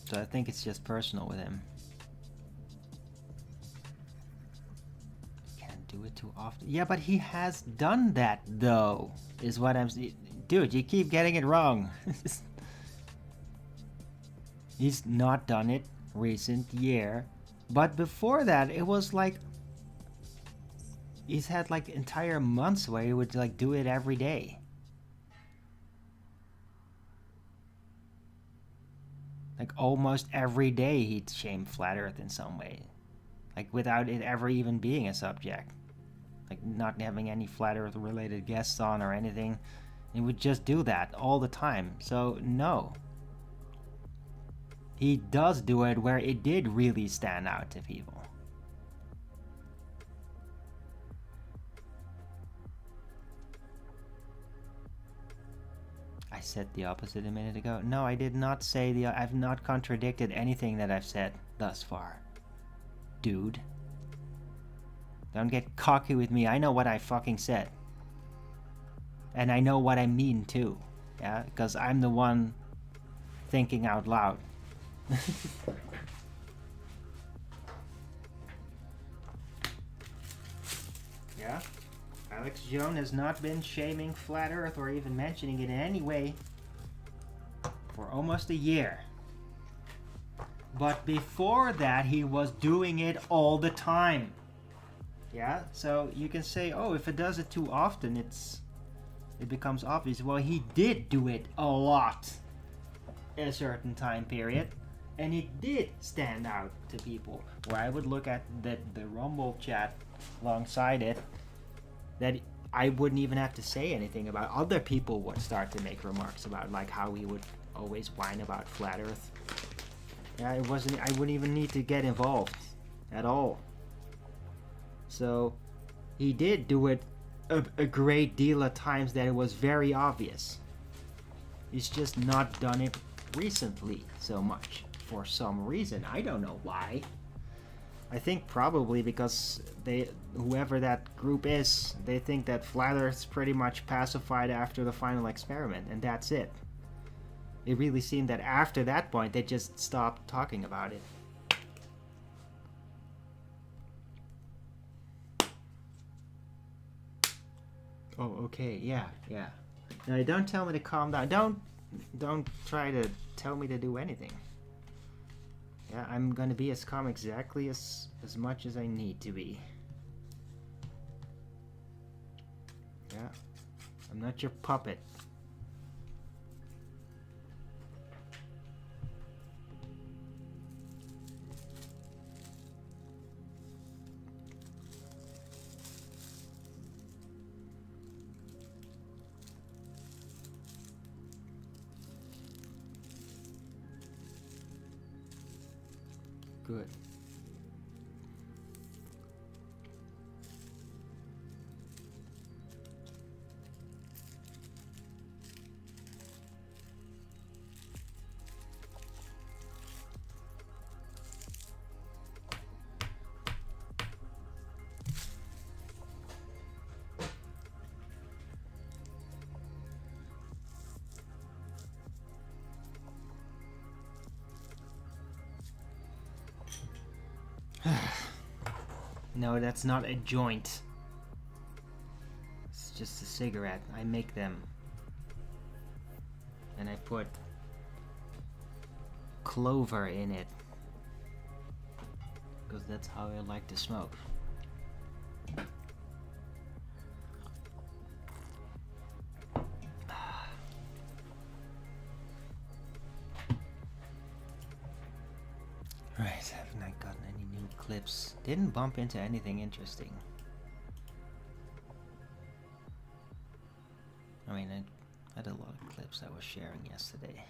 So I think it's just personal with him. Do it too often. Yeah, but he has done that though. Is what I'm. Dude, you keep getting it wrong. He's not done it recent year, but before that it was like he's had like entire months where he would like do it every day. Like almost every day he'd shame Flat Earth in some way. Like without it ever even being a subject. Like not having any Flat Earth related guests on or anything. He would just do that all the time. So no. He does do it where it did really stand out to people. I said the opposite a minute ago. No, I did not say the... I've not contradicted anything that I've said thus far. Dude. Don't get cocky with me. I know what I fucking said. And I know what I mean too. Yeah? Because I'm the one thinking out loud. Yeah? Alex Jones has not been shaming Flat Earth or even mentioning it in any way for almost a year. But before that, he was doing it all the time. Yeah? So you can say, oh, if it does it too often, it becomes obvious. Well, he did do it a lot in a certain time period. And it did stand out to people. Where I would look at the Rumble chat alongside it, that I wouldn't even have to say anything about. Other people would start to make remarks about, like how he would always whine about Flat Earth. Yeah, I wouldn't even need to get involved at all. So he did do it a great deal of times that it was very obvious. He's just not done it recently so much for some reason. I don't know why. I think probably because whoever that group is, they think that Flat Earth's pretty much pacified after the final experiment, and that's it. It really seemed that after that point, they just stopped talking about it. Oh, okay, yeah. Now, don't tell me to calm down. Don't try to tell me to do anything. Yeah, I'm gonna be as calm exactly as much as I need to be. Yeah, I'm not your puppet. Good. No, that's not a joint. It's just a cigarette. I make them. And I put clover in it. Because that's how I like to smoke. Right, haven't I gotten any new clips? Didn't bump into anything interesting. I mean, I had a lot of clips I was sharing yesterday.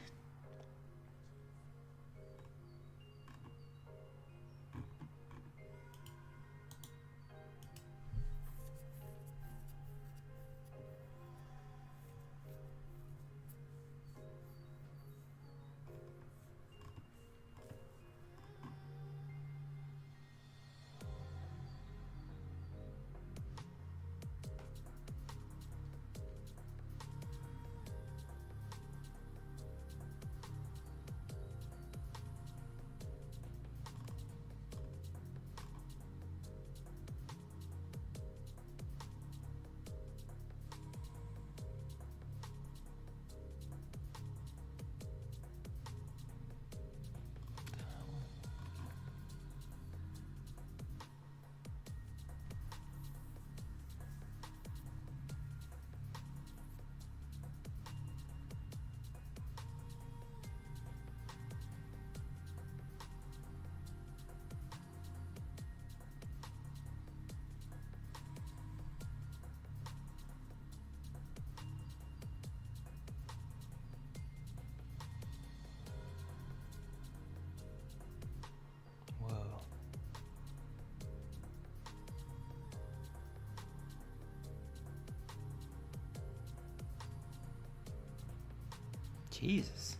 Jesus.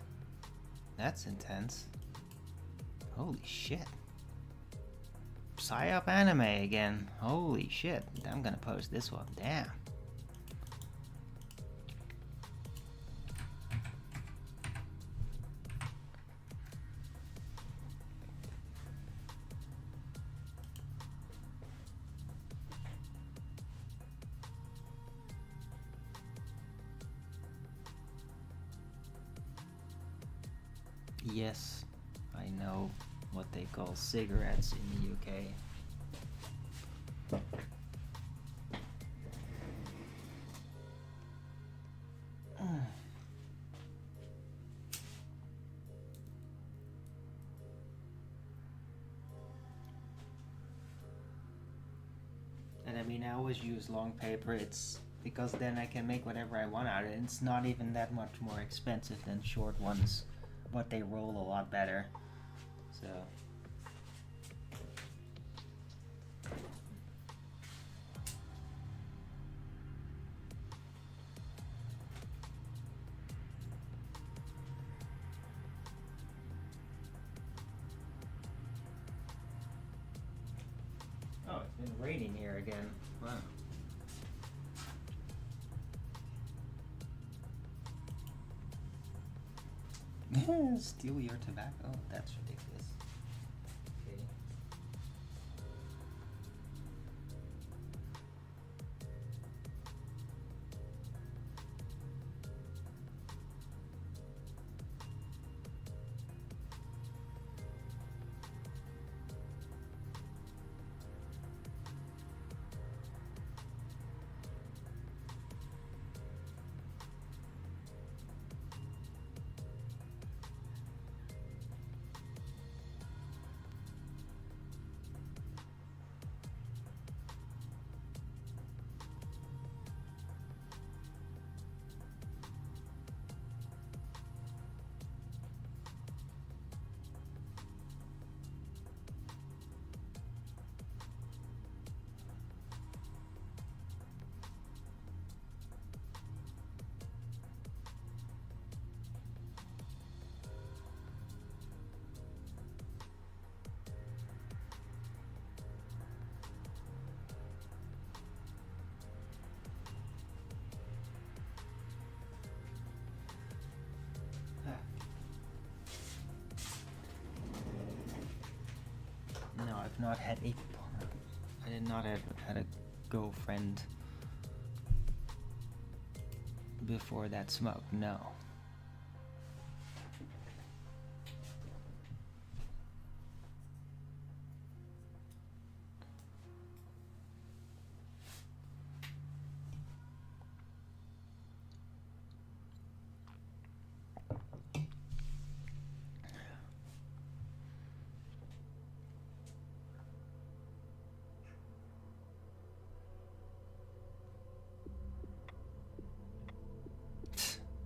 That's intense. Holy shit. Psyop anime again. Holy shit. I'm gonna post this one. Damn. Yes, I know what they call cigarettes in the UK. And I mean, I always use long paper. It's because then I can make whatever I want out of it. It's not even that much more expensive than short ones, but they roll a lot better. So oh, it's been raining here again. Wow. Steal your tobacco? That's ridiculous. Okay. No, I've not had a. I did not have had a girlfriend before that smoke. No.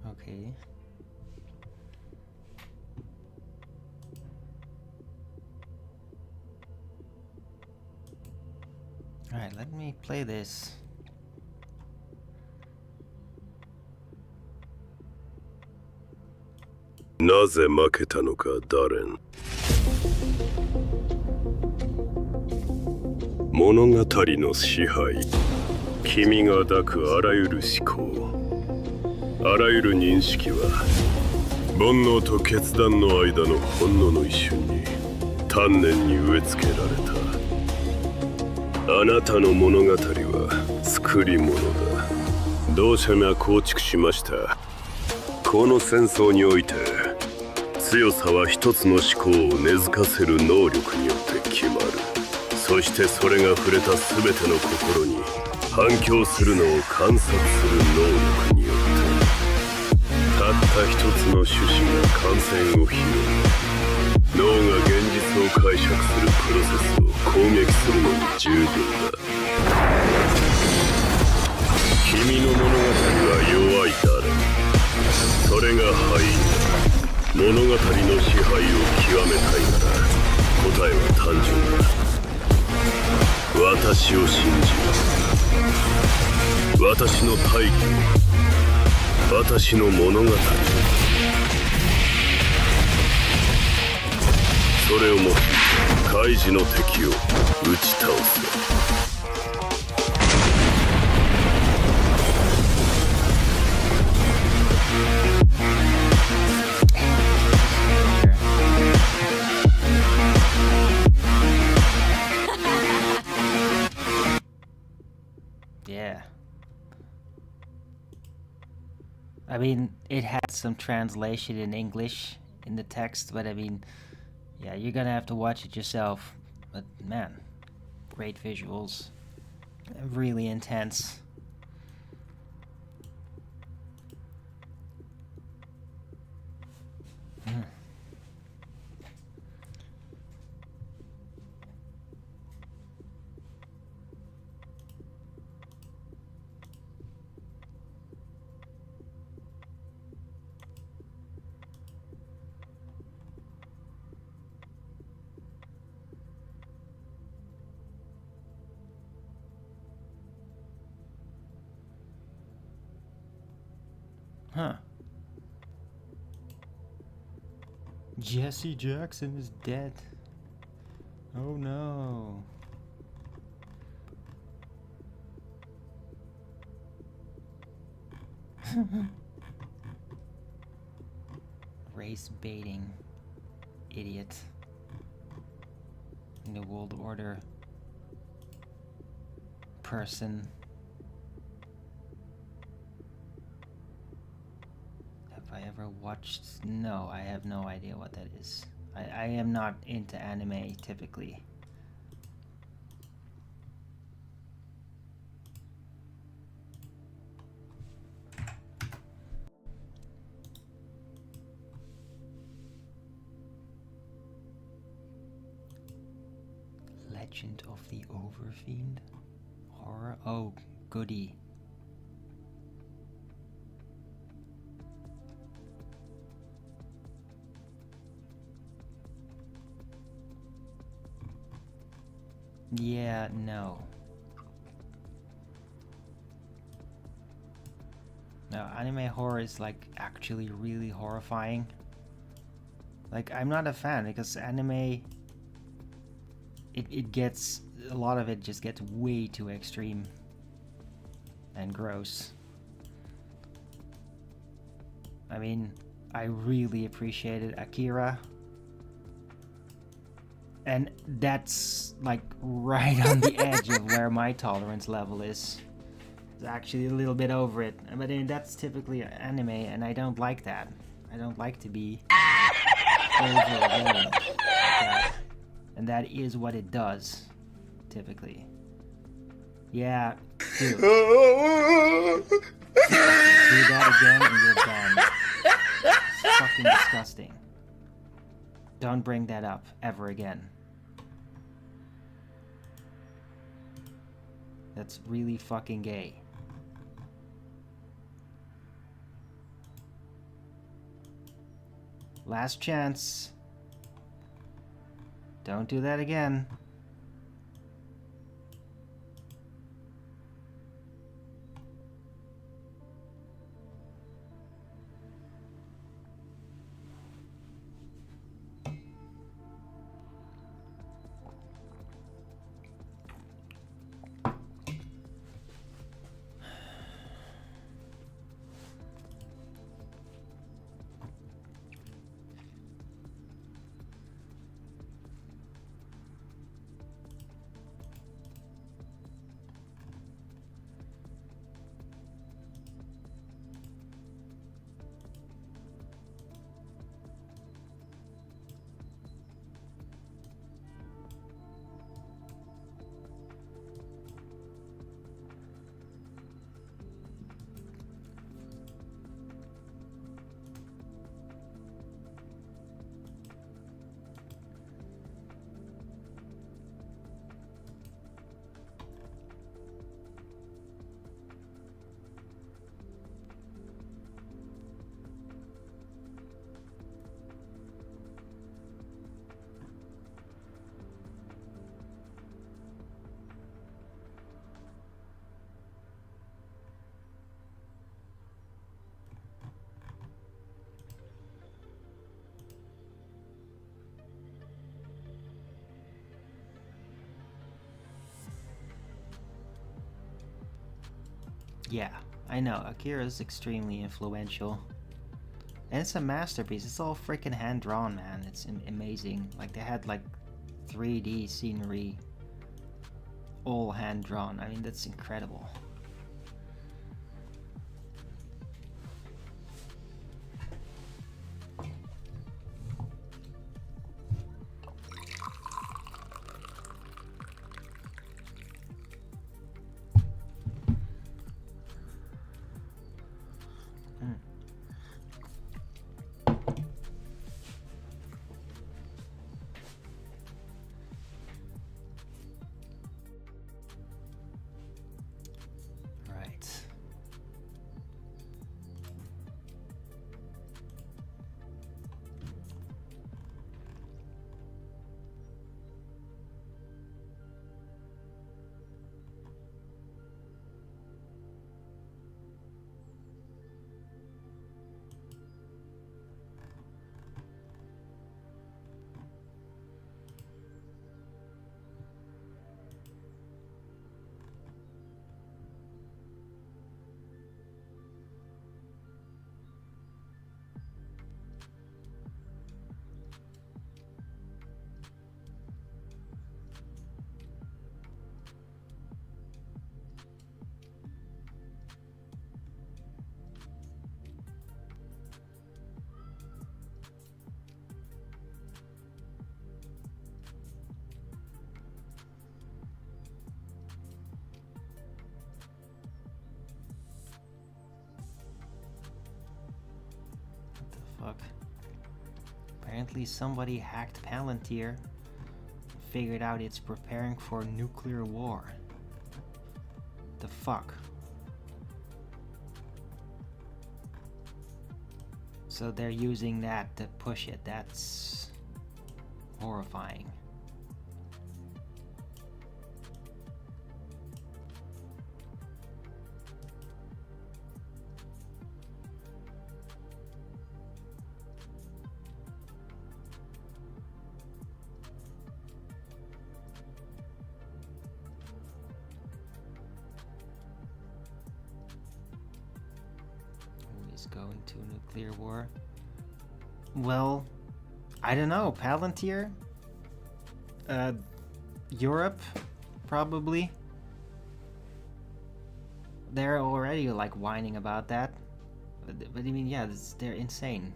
Okay. Alright, let me play this. Naze maketa no ka, Darren? Monogatari no shihai. Kimi ga daku arayuru shikou. あらゆる認識は煩悩と決断の間のほんのの一瞬に丹念に植え付けられた。あなたの物語は作り物だ。同社が構築しました。この戦争において強さは一つの思考を根付かせる能力によって決まる。そしてそれが触れた全ての心に反響するのを観察する能力によって、たった一つの種子が感染を広げ、脳が現実を解釈するプロセスを攻撃するのに十分だ。君の物語は弱いだろう。それが敗因。物語の支配を極めたいなら答えは単純だ。私を信じろ。私の大義を、私の物語を。それをもって開示の敵を打ち倒す。Yeah. I mean, it had some translation in English in the text, but I mean, yeah, you're gonna have to watch it yourself. But man, great visuals. Really intense. Huh. Jesse Jackson is dead. Oh no. Race baiting. Idiot. New World Order person. I ever watched? No, I have no idea what that is. I am not into anime typically. Legend of the Overfiend? Horror? Oh, goody. Yeah, no. No, anime horror is like actually really horrifying. Like, I'm not a fan because anime, it gets, a lot of it just gets way too extreme and gross. I mean, I really appreciated Akira. And that's like right on the edge of where my tolerance level is. It's actually a little bit over it. But I mean, that's typically anime, and I don't like that. I don't like to be overwhelmed like that. And that is what it does, typically. Yeah, dude. Do that again and you're done. It's fucking disgusting. Don't bring that up ever again. That's really fucking gay. Last chance. Don't do that again. Yeah, I know, Akira is extremely influential. And it's a masterpiece. It's all freaking hand-drawn, man. It's amazing. Like, they had, like, 3D scenery. All hand-drawn. I mean, that's incredible. Fuck. Apparently somebody hacked Palantir, figured out it's preparing for nuclear war. The fuck? So they're using that to push it. That's horrifying. Going to nuclear war. Well, I don't know. Palantir? Europe? Probably. They're already like whining about that. But I mean, yeah, they're insane.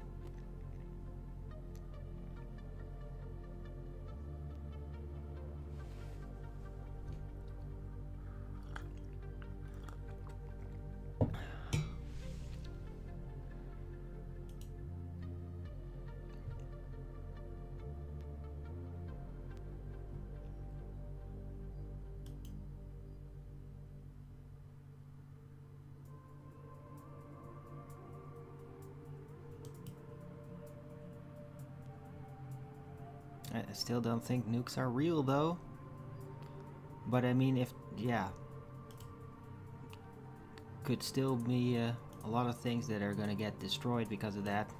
I still don't think nukes are real though. But I mean, if, yeah. Could still be a lot of things that are gonna get destroyed because of that.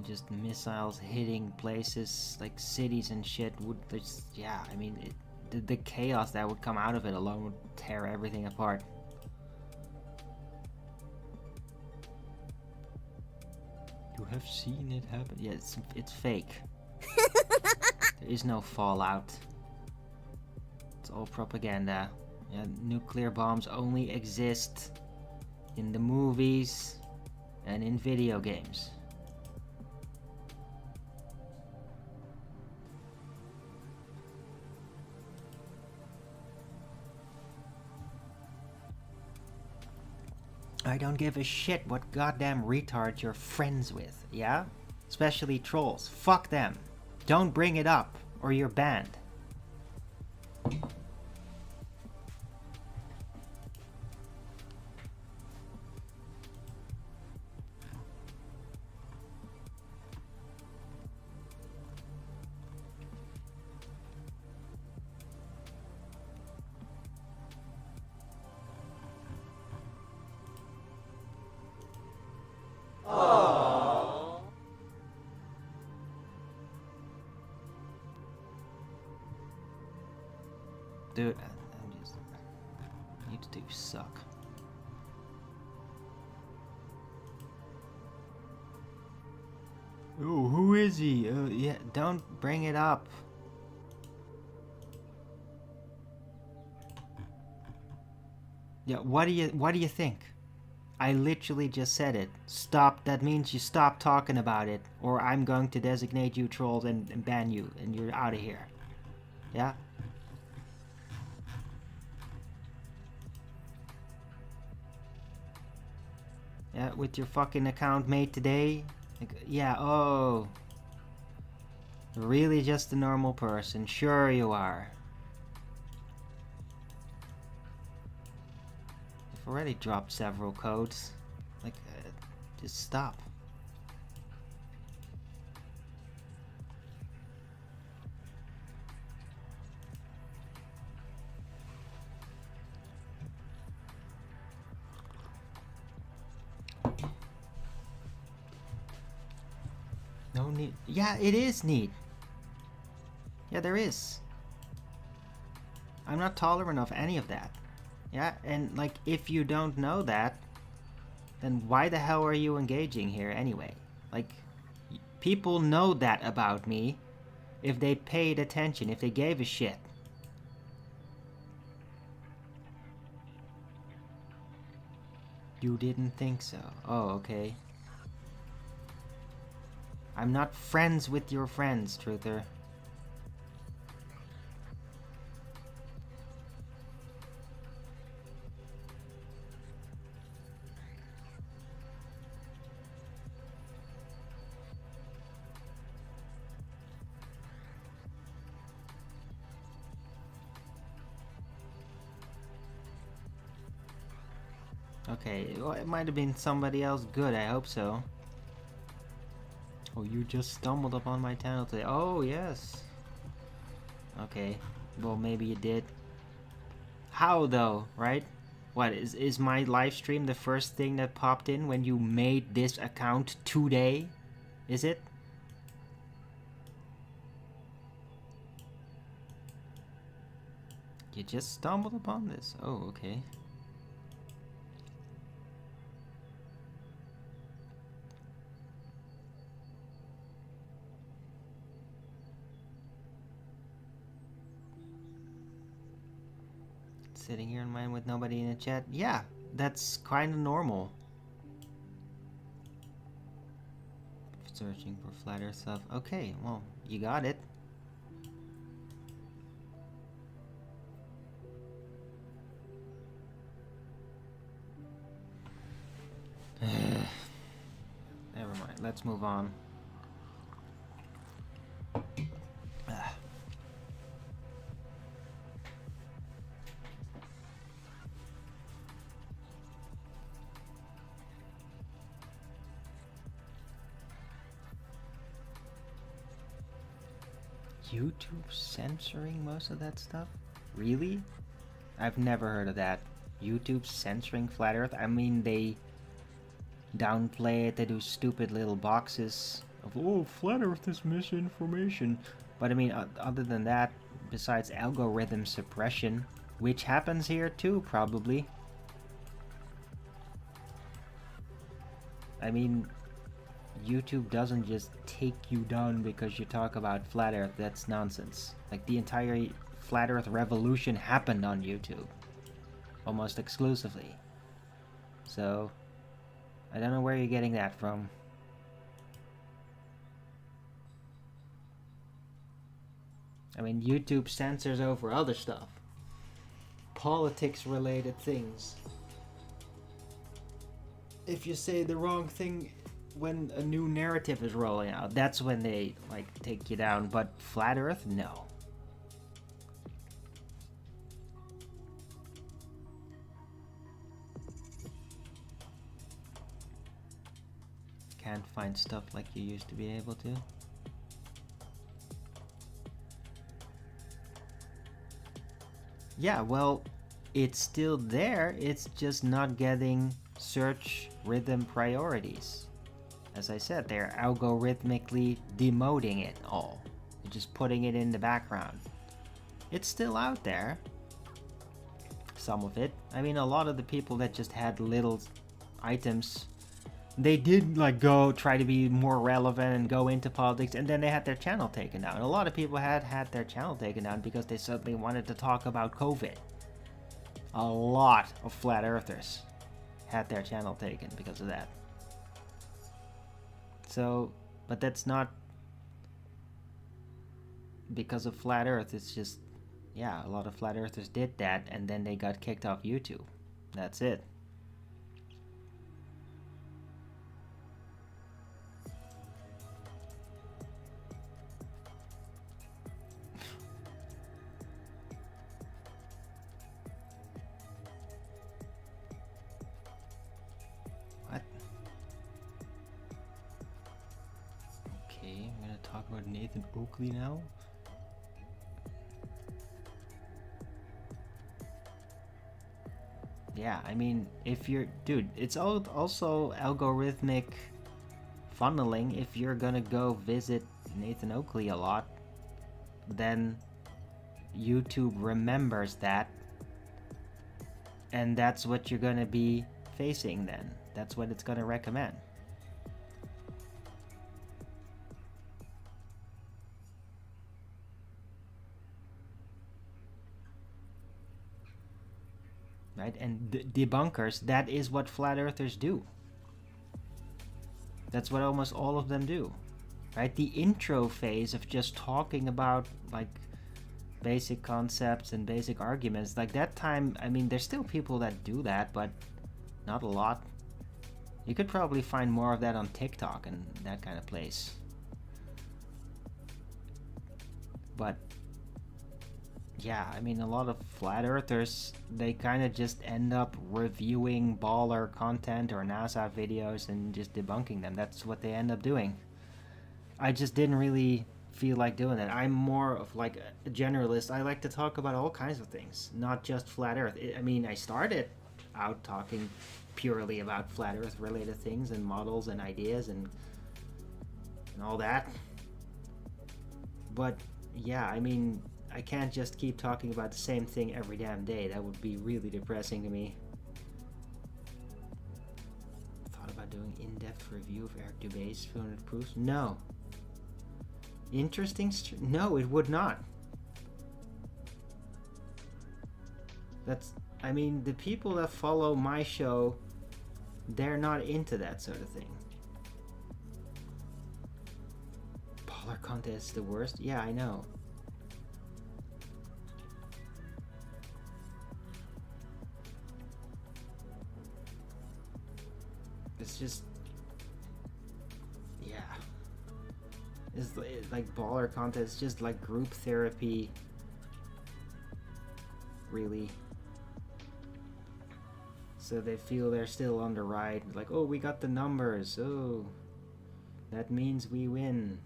Just missiles hitting places like cities and shit would just, yeah, I mean, the chaos that would come out of it alone would tear everything apart. You have seen it happen? Yeah, it's fake. There is no fallout. It's all propaganda. Yeah, nuclear bombs only exist in the movies and in video games. I don't give a shit what goddamn retard you're friends with, yeah? Especially trolls. Fuck them. Don't bring it up, or you're banned. Dude, you two suck. Who is he? Yeah, don't bring it up. Yeah, what do you think? I literally just said it. Stop. That means you stop talking about it, or I'm going to designate you trolls and ban you, and you're out of here. Yeah? Yeah, with your fucking account made today? Like, yeah, oh. Really just a normal person. Sure you are. I've already dropped several codes. Like, just stop. No need. Yeah, it is neat. Yeah, there is. I'm not tolerant of any of that. Yeah, and like, if you don't know that, then why the hell are you engaging here anyway? Like, people know that about me if they paid attention, if they gave a shit. You didn't think so? Oh, okay. I'm not friends with your friends, Truther. Okay, well, it might have been somebody else good, I hope so. Oh, you just stumbled upon my channel today. Oh, yes. Okay, well, maybe you did. How, though, right? What, is my live stream the first thing that popped in when you made this account today? Is it? You just stumbled upon this. Oh, okay. Sitting here in mine with nobody in the chat. Yeah, that's kind of normal. Searching for flat earth stuff. Okay, well, you got it. Never mind, let's move on. YouTube censoring most of that stuff? Really? I've never heard of that. YouTube censoring flat earth? I mean, they downplay it, they do stupid little boxes of, oh, flat earth is misinformation. But I mean, other than that, besides algorithm suppression, which happens here too, probably. I mean, YouTube doesn't just take you down because you talk about flat earth. That's nonsense. Like, the entire flat earth revolution happened on YouTube. Almost exclusively. So, I don't know where you're getting that from. I mean, YouTube censors over other stuff. Politics related things. If you say the wrong thing when a new narrative is rolling out, that's when they, like, take you down. But flat earth, no. Can't find stuff like you used to be able to. Yeah, well, it's still there, it's just not getting search rhythm priorities. As I said, they're algorithmically demoting it all. They're just putting it in the background. It's still out there. Some of it. I mean, a lot of the people that just had little items they did like go try to be more relevant and go into politics, and then they had their channel taken down. A lot of people had their channel taken down because they suddenly wanted to talk about COVID. A lot of flat earthers had their channel taken because of that. So, but that's not because of flat earth. It's just, yeah, a lot of flat earthers did that and then they got kicked off YouTube. That's it. What? Okay, I'm gonna talk about Nathan Oakley now. Yeah, I mean, if you're, dude, it's also algorithmic funneling. If you're gonna go visit Nathan Oakley a lot, then YouTube remembers that, and that's what you're gonna be facing then. That's what it's gonna recommend. Right? And debunkers, that is what flat earthers do. That's what almost all of them do. Right? The intro phase of just talking about like basic concepts and basic arguments, like that time, I mean, there's still people that do that, but not a lot. You could probably find more of that on TikTok and that kind of place. But yeah, I mean, a lot of flat earthers, they kind of just end up reviewing baller content or NASA videos and just debunking them. That's what they end up doing. I just didn't really feel like doing that. I'm more of like a generalist. I like to talk about all kinds of things, not just flat earth. I mean, I started out talking purely about flat earth related things and models and ideas and all that. But yeah, I mean, I can't just keep talking about the same thing every damn day. That would be really depressing to me. Thought about doing in-depth review of Eric Dubé's 200 proofs? No. Interesting? No, it would not. That's, I mean, the people that follow my show, they're not into that sort of thing. Baller content is the worst? Yeah, I know. It's just, yeah, it's like baller content. It's just like group therapy, really. So they feel they're still on the right, like, oh, we got the numbers, oh, that means we win.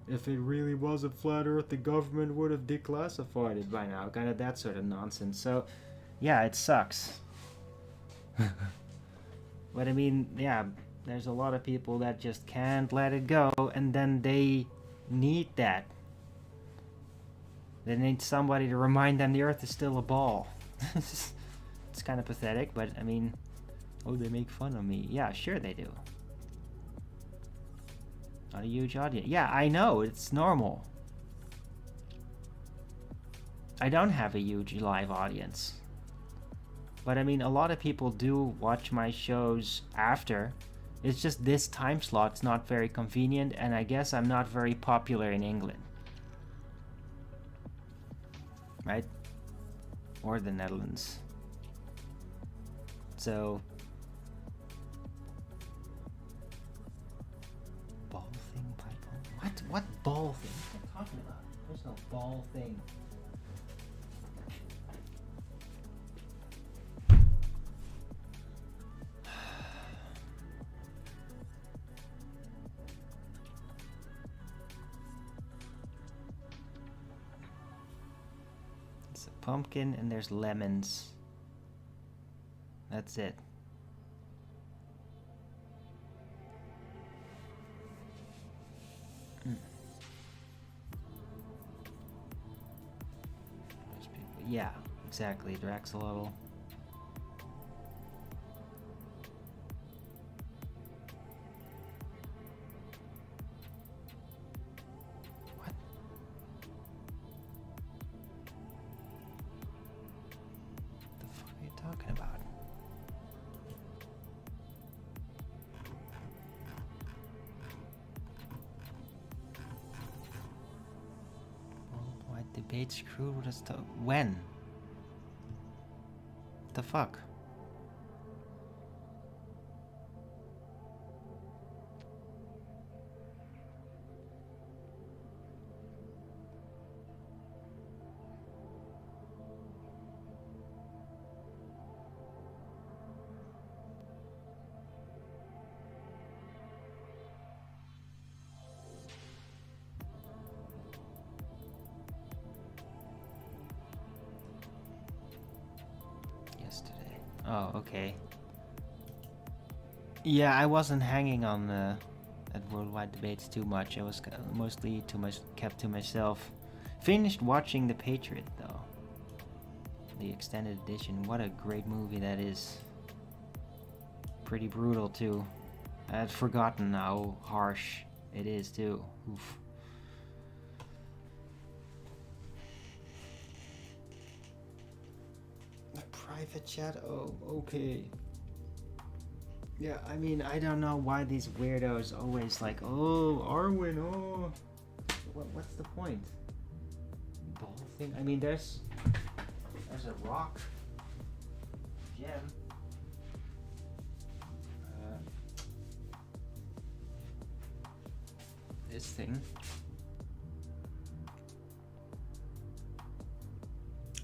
If it really was a flat earth, the government would have declassified it by now, kind of that sort of nonsense. So yeah, it sucks. But I mean, yeah, there's a lot of people that just can't let it go, and then they need that. They need somebody to remind them the earth is still a ball. It's kind of pathetic, but I mean, oh, they make fun of me. Yeah, sure they do. Not a huge audience. Yeah, I know, it's normal. I don't have a huge live audience. But I mean, a lot of people do watch my shows after. It's just this time slot's not very convenient, and I guess I'm not very popular in England. Right? Or the Netherlands. So, ball thing, pipe. What ball thing? What are you talking about? There's no ball thing. Pumpkin and there's lemons. That's it. Yeah, exactly. Draxolotl. Debate screwed with us. When? The fuck? Yesterday. Oh, okay. Yeah, I wasn't hanging on at worldwide debates too much. I was mostly kept to myself. Finished watching The Patriot though. The extended edition. What a great movie that is. Pretty brutal too. I had forgotten how harsh it is too. Oof. A private chat? Oh, okay. Yeah, I mean, I don't know why these weirdos always like, oh, Arwen, oh. What's the point? Ball thing? I mean, there's a rock gem. This thing.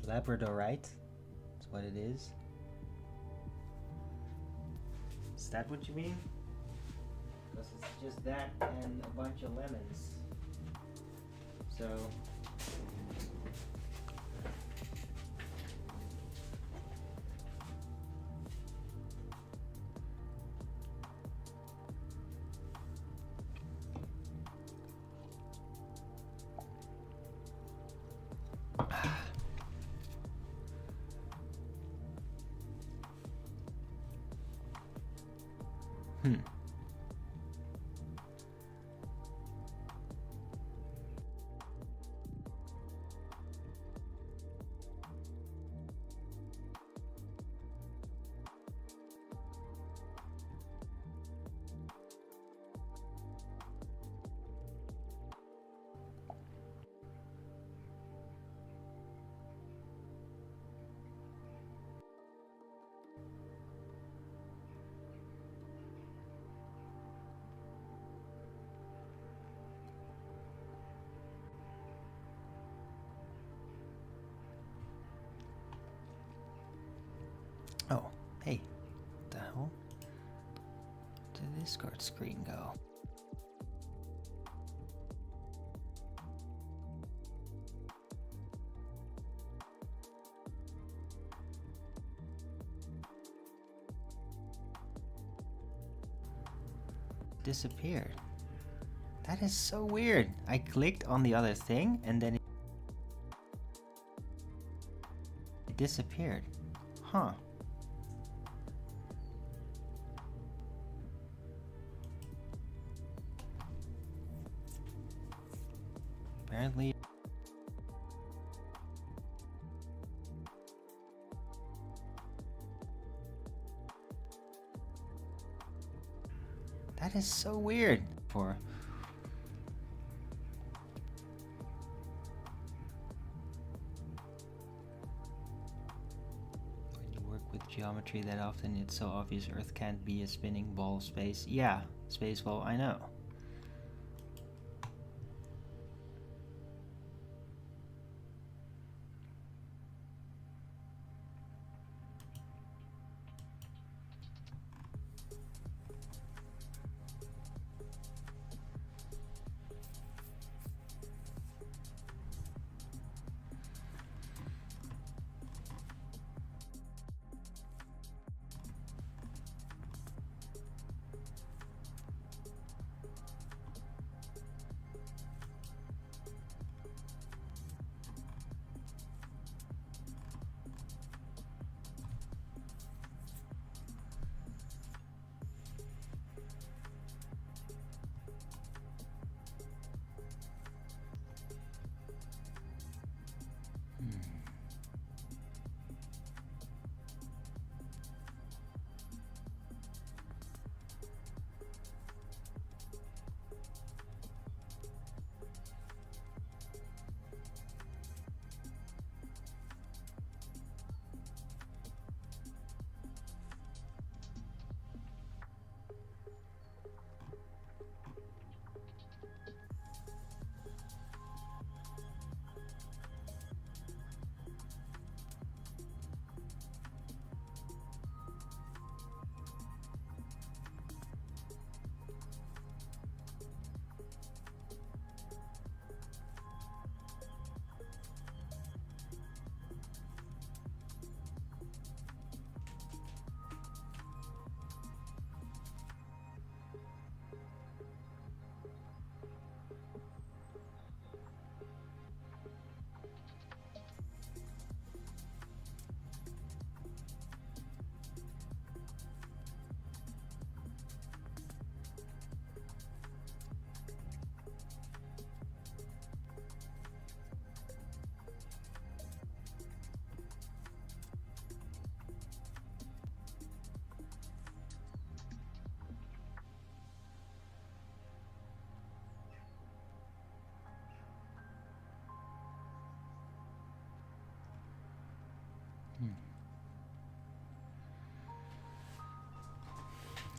Labradorite. That's what it is. Is that what you mean? Because it's just that and a bunch of lemons. So... Oh, hey, what the hell? Where did the Discord screen go? Disappeared. That is so weird. I clicked on the other thing and then it disappeared. Huh. Apparently that is so weird. For when you work with geometry that often, it's so obvious Earth can't be a spinning ball space. Yeah, space ball, I know.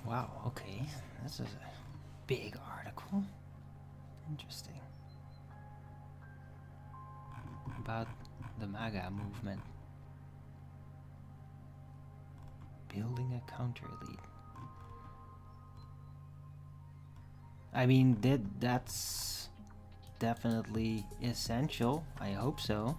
Wow, okay. This is a big article. Interesting. About the MAGA movement. Building a counter elite. I mean, that's definitely essential. I hope so.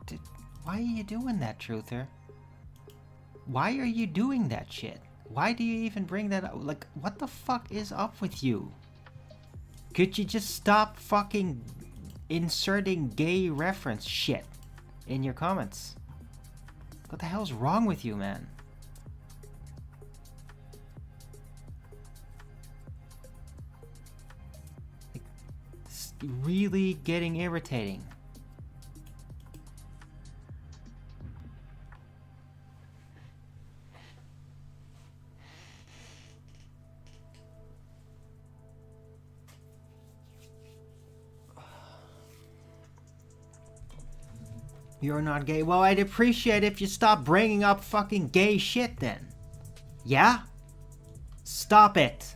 Dude, why are you doing that, Truther? Why are you doing that shit? Why do you even bring that up? Like, what the fuck is up with you? Could you just stop fucking inserting gay reference shit in your comments? What the hell's wrong with you, man? Like, it's really getting irritating. You're not gay. Well, I'd appreciate if you stop bringing up fucking gay shit then. Yeah? Stop it.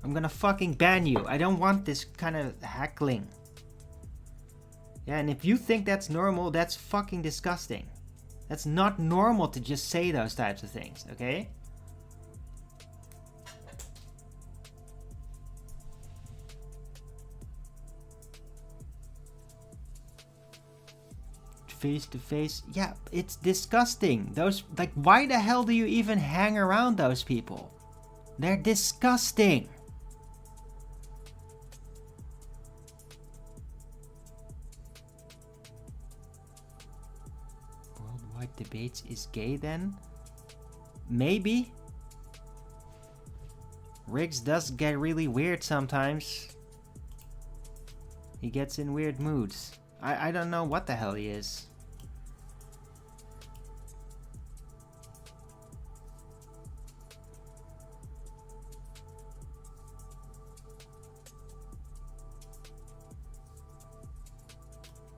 I'm gonna fucking ban you. I don't want this kind of heckling. Yeah, and if you think that's normal, that's fucking disgusting. That's not normal to just say those types of things, okay? Face to face, yeah, it's disgusting. Those, like, why the hell do you even hang around those people? They're disgusting. Worldwide debates is gay then? Maybe. Riggs does get really weird sometimes. He gets in weird moods. I don't know what the hell he is.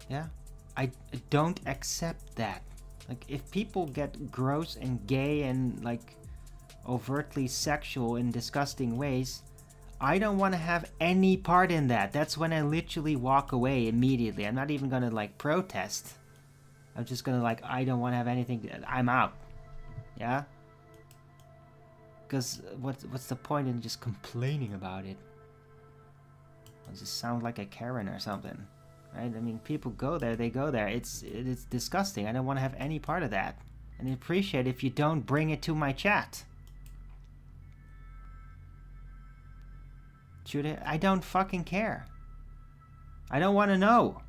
Yeah, I don't accept that. Like, if people get gross and gay and like overtly sexual in disgusting ways, I don't want to have any part in that. That's when I literally walk away immediately. I'm not even gonna like protest. I'm just gonna like, I don't want to have anything. I'm out. Yeah. Because what's the point in just complaining about it? I'll just sound like a Karen or something, right? I mean, people go there, they go there. It's disgusting. I don't want to have any part of that. And I appreciate if you don't bring it to my chat. Should I don't fucking care. I don't want to know.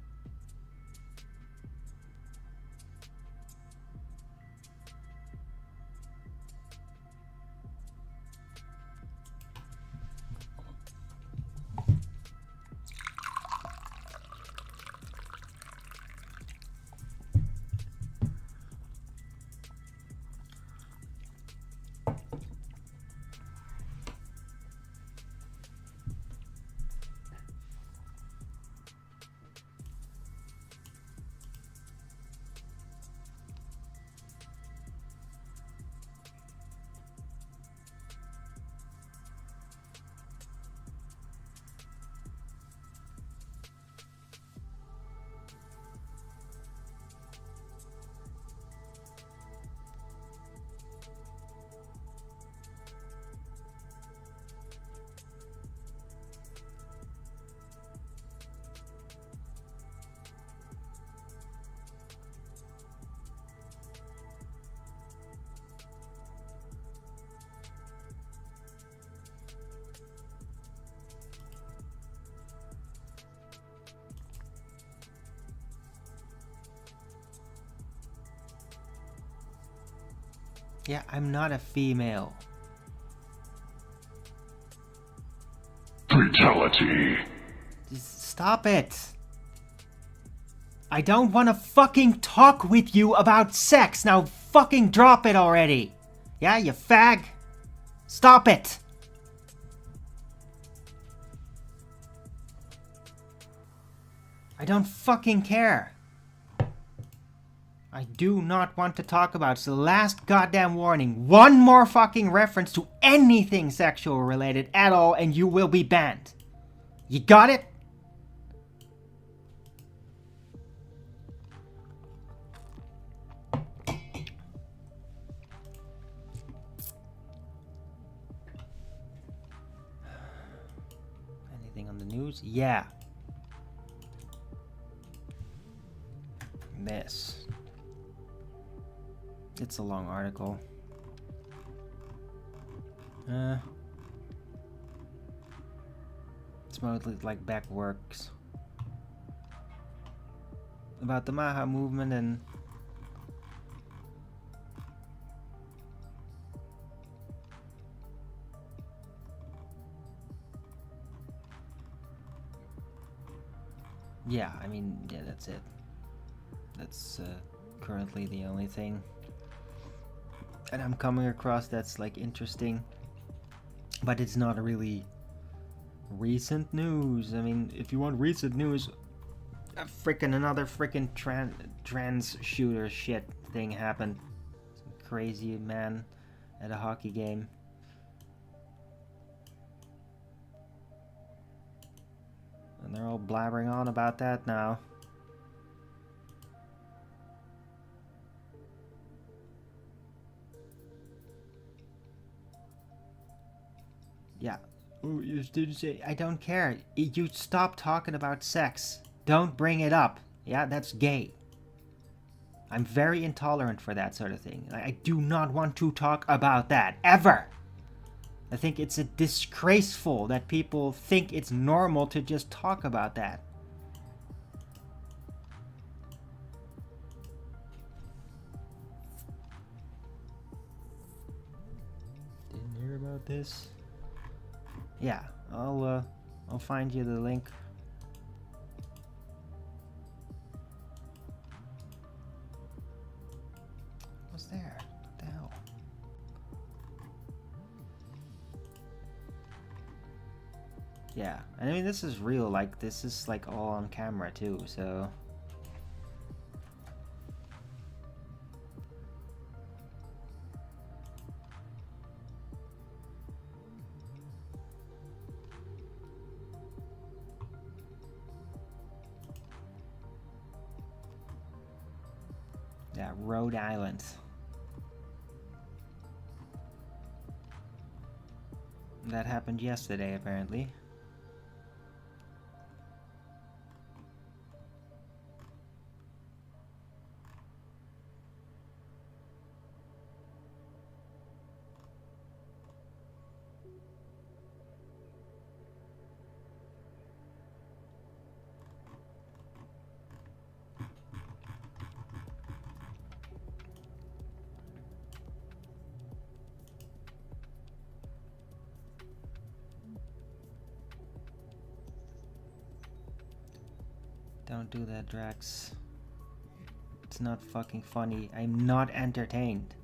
Yeah, I'm not a female. Fatality. Just stop it. I don't want to fucking talk with you about sex. Now fucking drop it already. Yeah, you fag. Stop it. I don't fucking care. I do not want to talk about it. It's the last goddamn warning. One more fucking reference to anything sexual related at all and you will be banned. You got it? Anything on the news? Yeah. This. It's a long article. It's mostly like back works about the Maha movement and yeah, I mean, yeah, that's it. That's currently the only thing and I'm coming across that's like interesting, but it's not really recent news. I mean, if you want recent news, another freaking trans shooter shit thing happened. Some crazy man at a hockey game. And they're all blabbering on about that now. Yeah. Ooh, you didn't say. I don't care. You stop talking about sex. Don't bring it up. Yeah, that's gay. I'm very intolerant for that sort of thing. I do not want to talk about that. Ever. I think it's disgraceful that people think it's normal to just talk about that. Didn't hear about this? Yeah, I'll find you the link. What's there? What the hell? Yeah, and I mean this is real. Like this is like all on camera too. So. Yeah, Rhode Island. That happened yesterday, apparently. Don't do that, Drax. It's not fucking funny. I'm not entertained.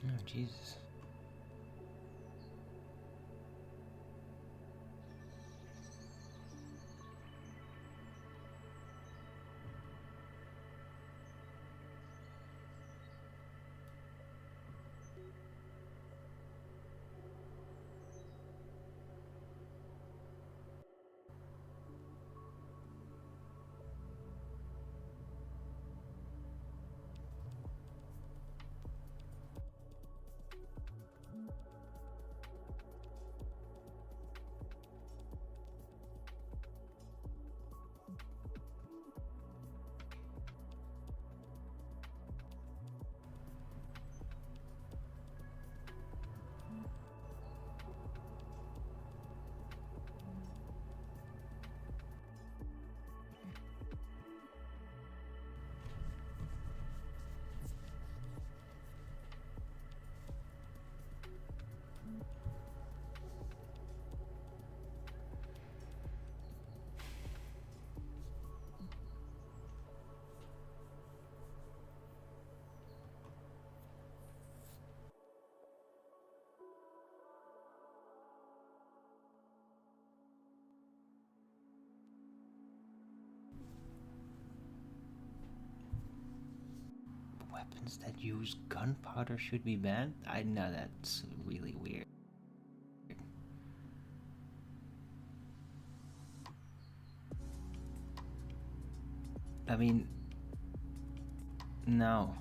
Oh, Jesus. Weapons that use gunpowder should be banned? I know that's really weird. I mean, no.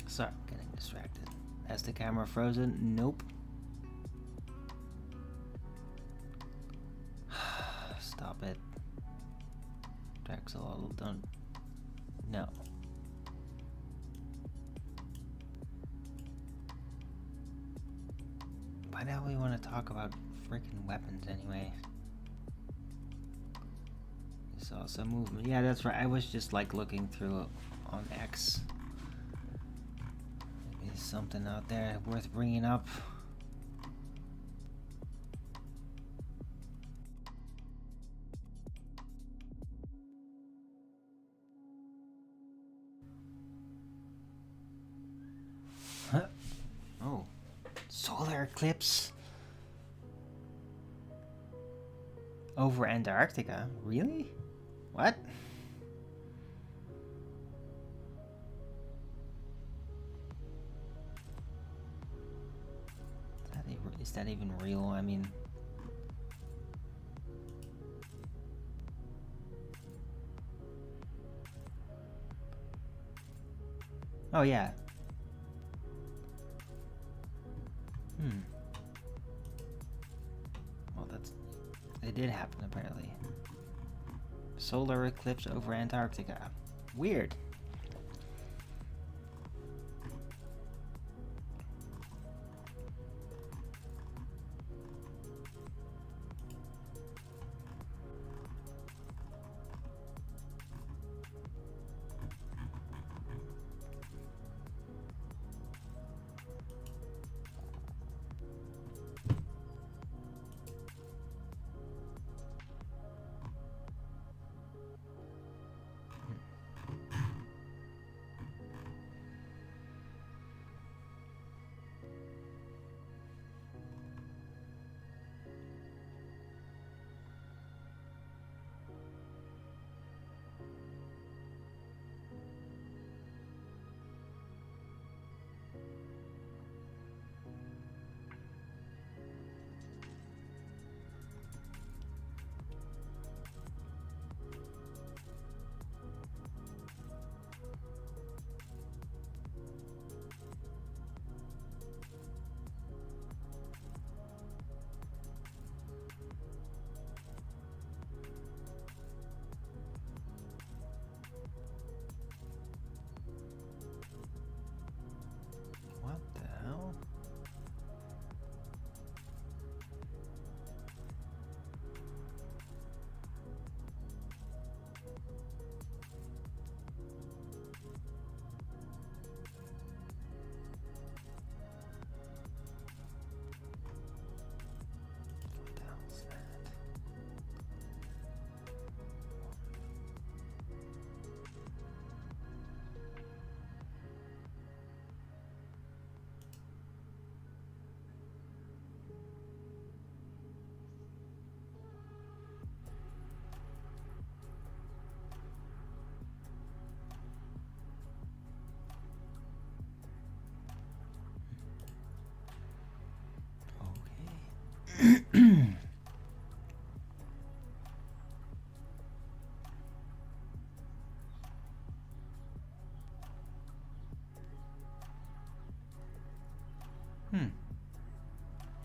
Sorry, getting distracted. Has the camera frozen? Nope. Stop it. Drexel, don't. No. Why do we want to talk about freaking weapons anyway? You saw some movement. Yeah, that's right. I was just like looking through on X. Maybe there's something out there worth bringing up. Huh? Oh, solar eclipse. Over Antarctica? Really? What? Is that even real? I mean... Oh yeah. Well, it did happen apparently. Solar eclipse over Antarctica. Weird. What the hell? What the hell is that?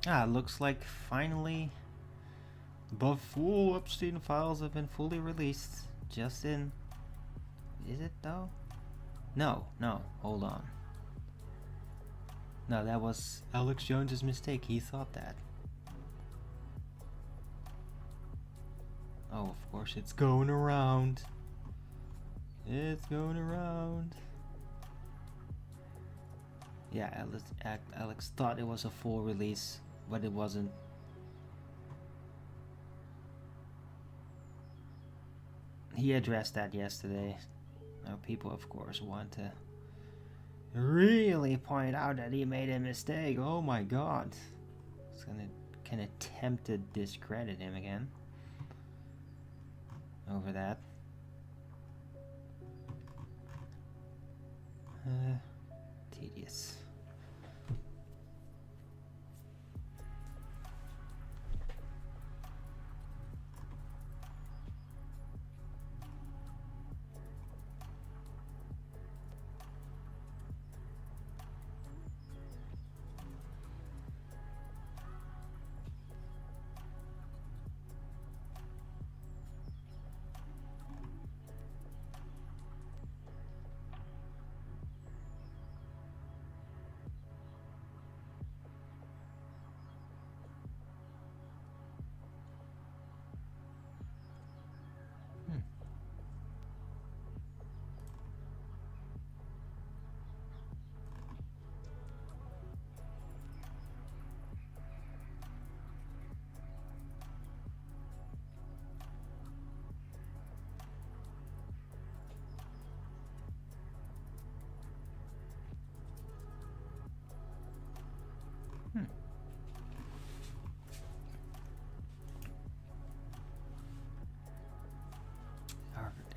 Okay. Looks like finally the full Epstein files have been fully released. Just in... Is it though? No, hold on. No, that was Alex Jones's mistake. He thought that. Oh, of course, it's going around. It's going around. Yeah, Alex thought it was a full release, but it wasn't. He addressed that yesterday. Now people, of course, want to really point out that he made a mistake. Oh my god. It's can attempt to discredit him again over that. Tedious.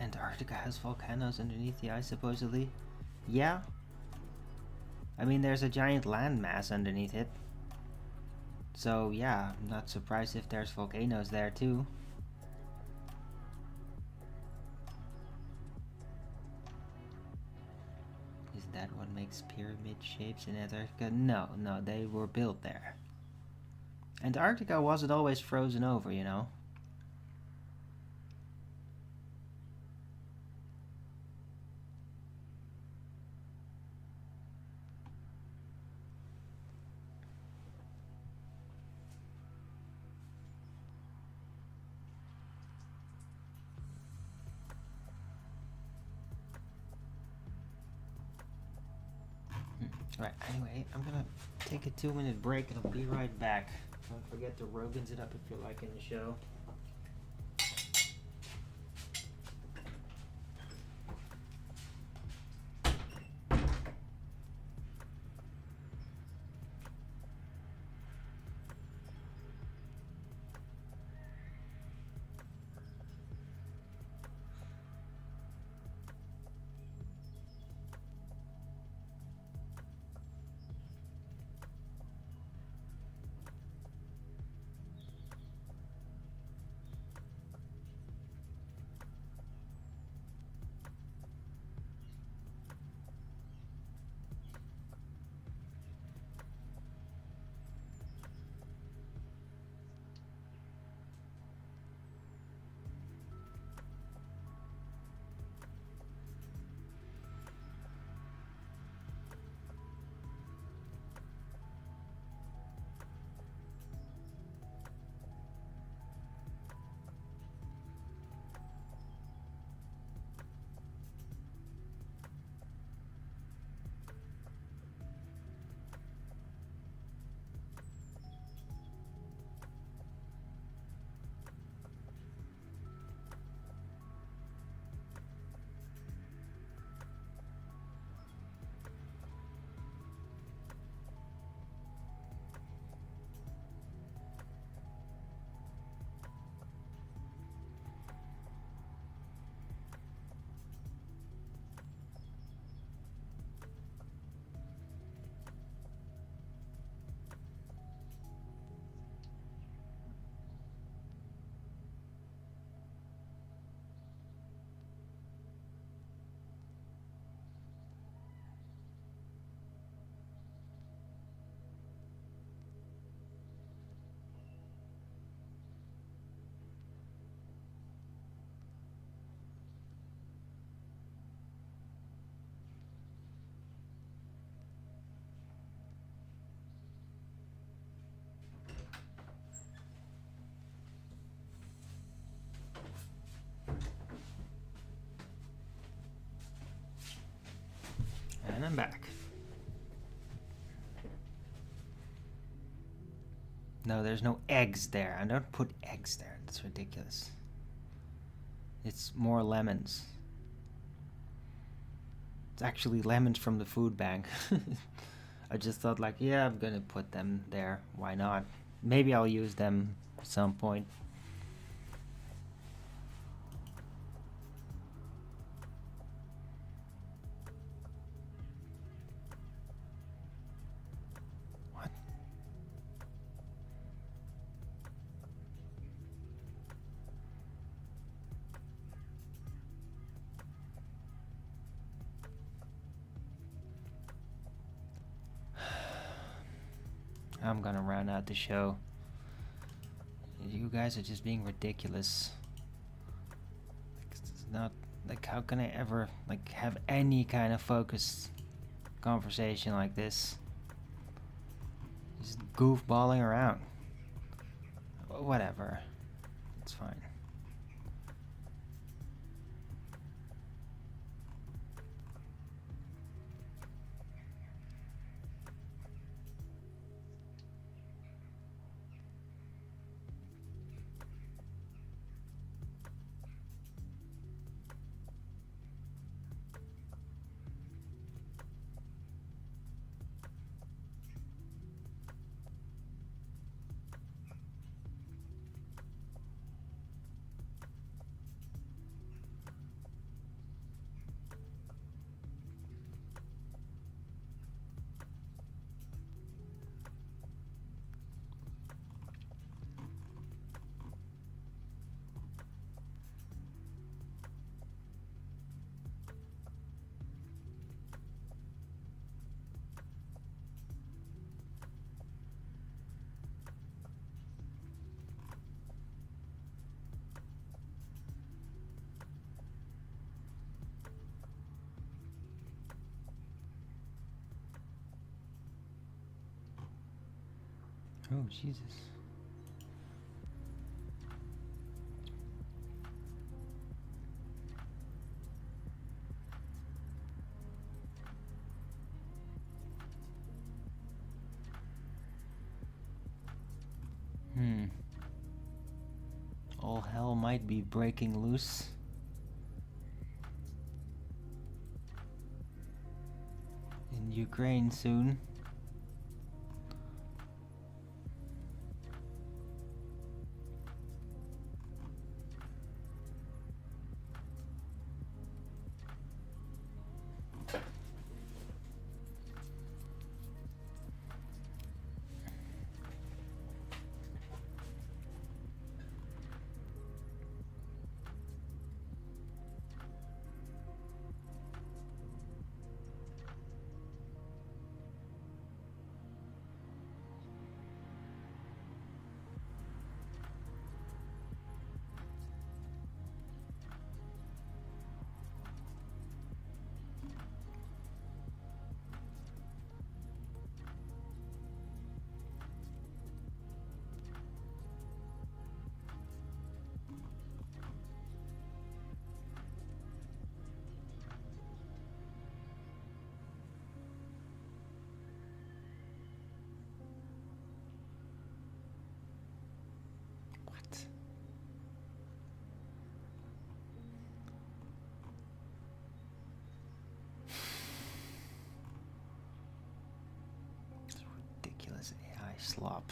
Antarctica has volcanoes underneath the ice, supposedly. Yeah. I mean, there's a giant landmass underneath it. So, yeah, I'm not surprised if there's volcanoes there, too. Is that what makes pyramid shapes in Antarctica? No, they were built there. Antarctica wasn't always frozen over, you know. Right, anyway, I'm gonna take a 2-minute break and I'll be right back. Don't forget to Rogan's it up if you're liking the show. And I'm back. No, there's no eggs there. I don't put eggs there. That's ridiculous. It's more lemons. It's actually lemons from the food bank. I just thought like, yeah, I'm gonna put them there. Why not? Maybe I'll use them at some point. I'm gonna round out the show. You guys are just being ridiculous. It's not like, how can I ever like have any kind of focused conversation like this? Just goofballing around. Whatever. It's fine. Oh, Jesus. All hell might be breaking loose. In Ukraine soon. What? It's ridiculous AI slop.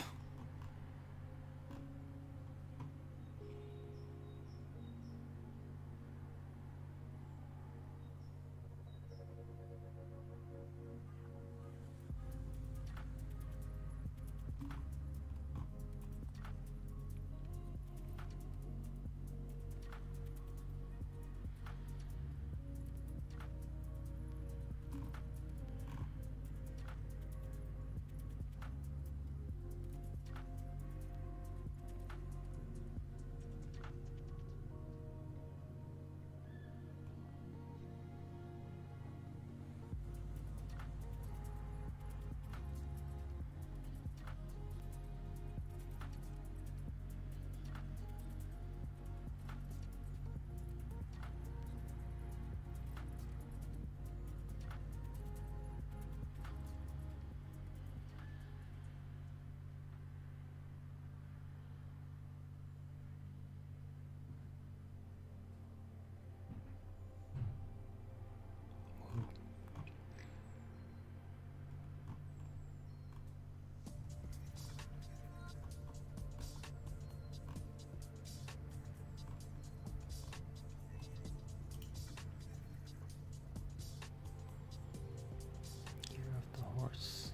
Year of the horse.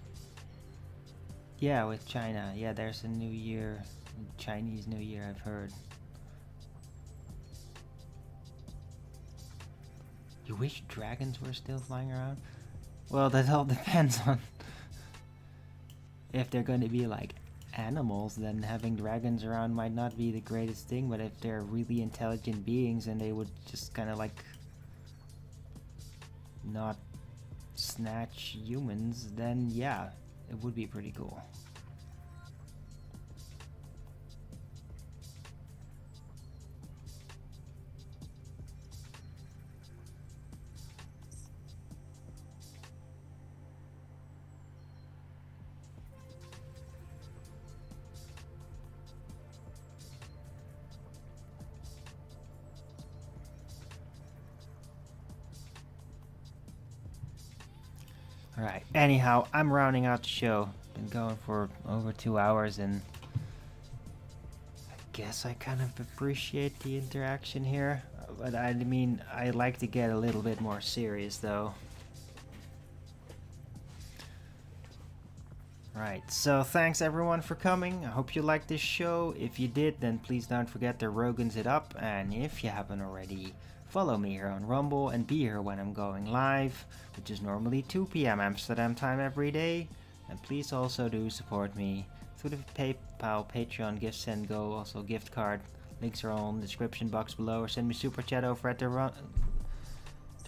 Yeah, with China. Yeah, there's a new year. Chinese New Year, I've heard. You wish dragons were still flying around? Well, that all depends on if they're going to be like animals, then having dragons around might not be the greatest thing, but if they're really intelligent beings and they would just kind of like not snatch humans, then yeah, it would be pretty cool. Alright, anyhow, I'm rounding out the show. Been going for over 2 hours, and I guess I kind of appreciate the interaction here. But I mean, I like to get a little bit more serious, though. Right, so thanks everyone for coming. I hope you liked this show. If you did, then please don't forget to Rogan's it up. And if you haven't already, follow me here on Rumble and be here when I'm going live, which is normally 2 p.m. Amsterdam time every day. And please also do support me through the PayPal, Patreon, Gift Send Go, also gift card. Links are all in the description box below, or send me super chat over at the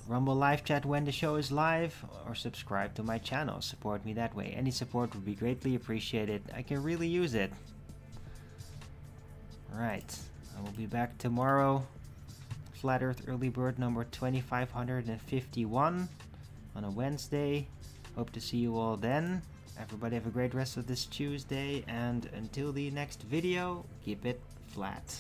Rumble live chat when the show is live, or subscribe to my channel. Support me that way. Any support would be greatly appreciated. I can really use it. Right, I will be back tomorrow. Flat Earth Early Bird number 2551 on a Wednesday. Hope to see you all then. Everybody have a great rest of this Tuesday, and until the next video, keep it flat.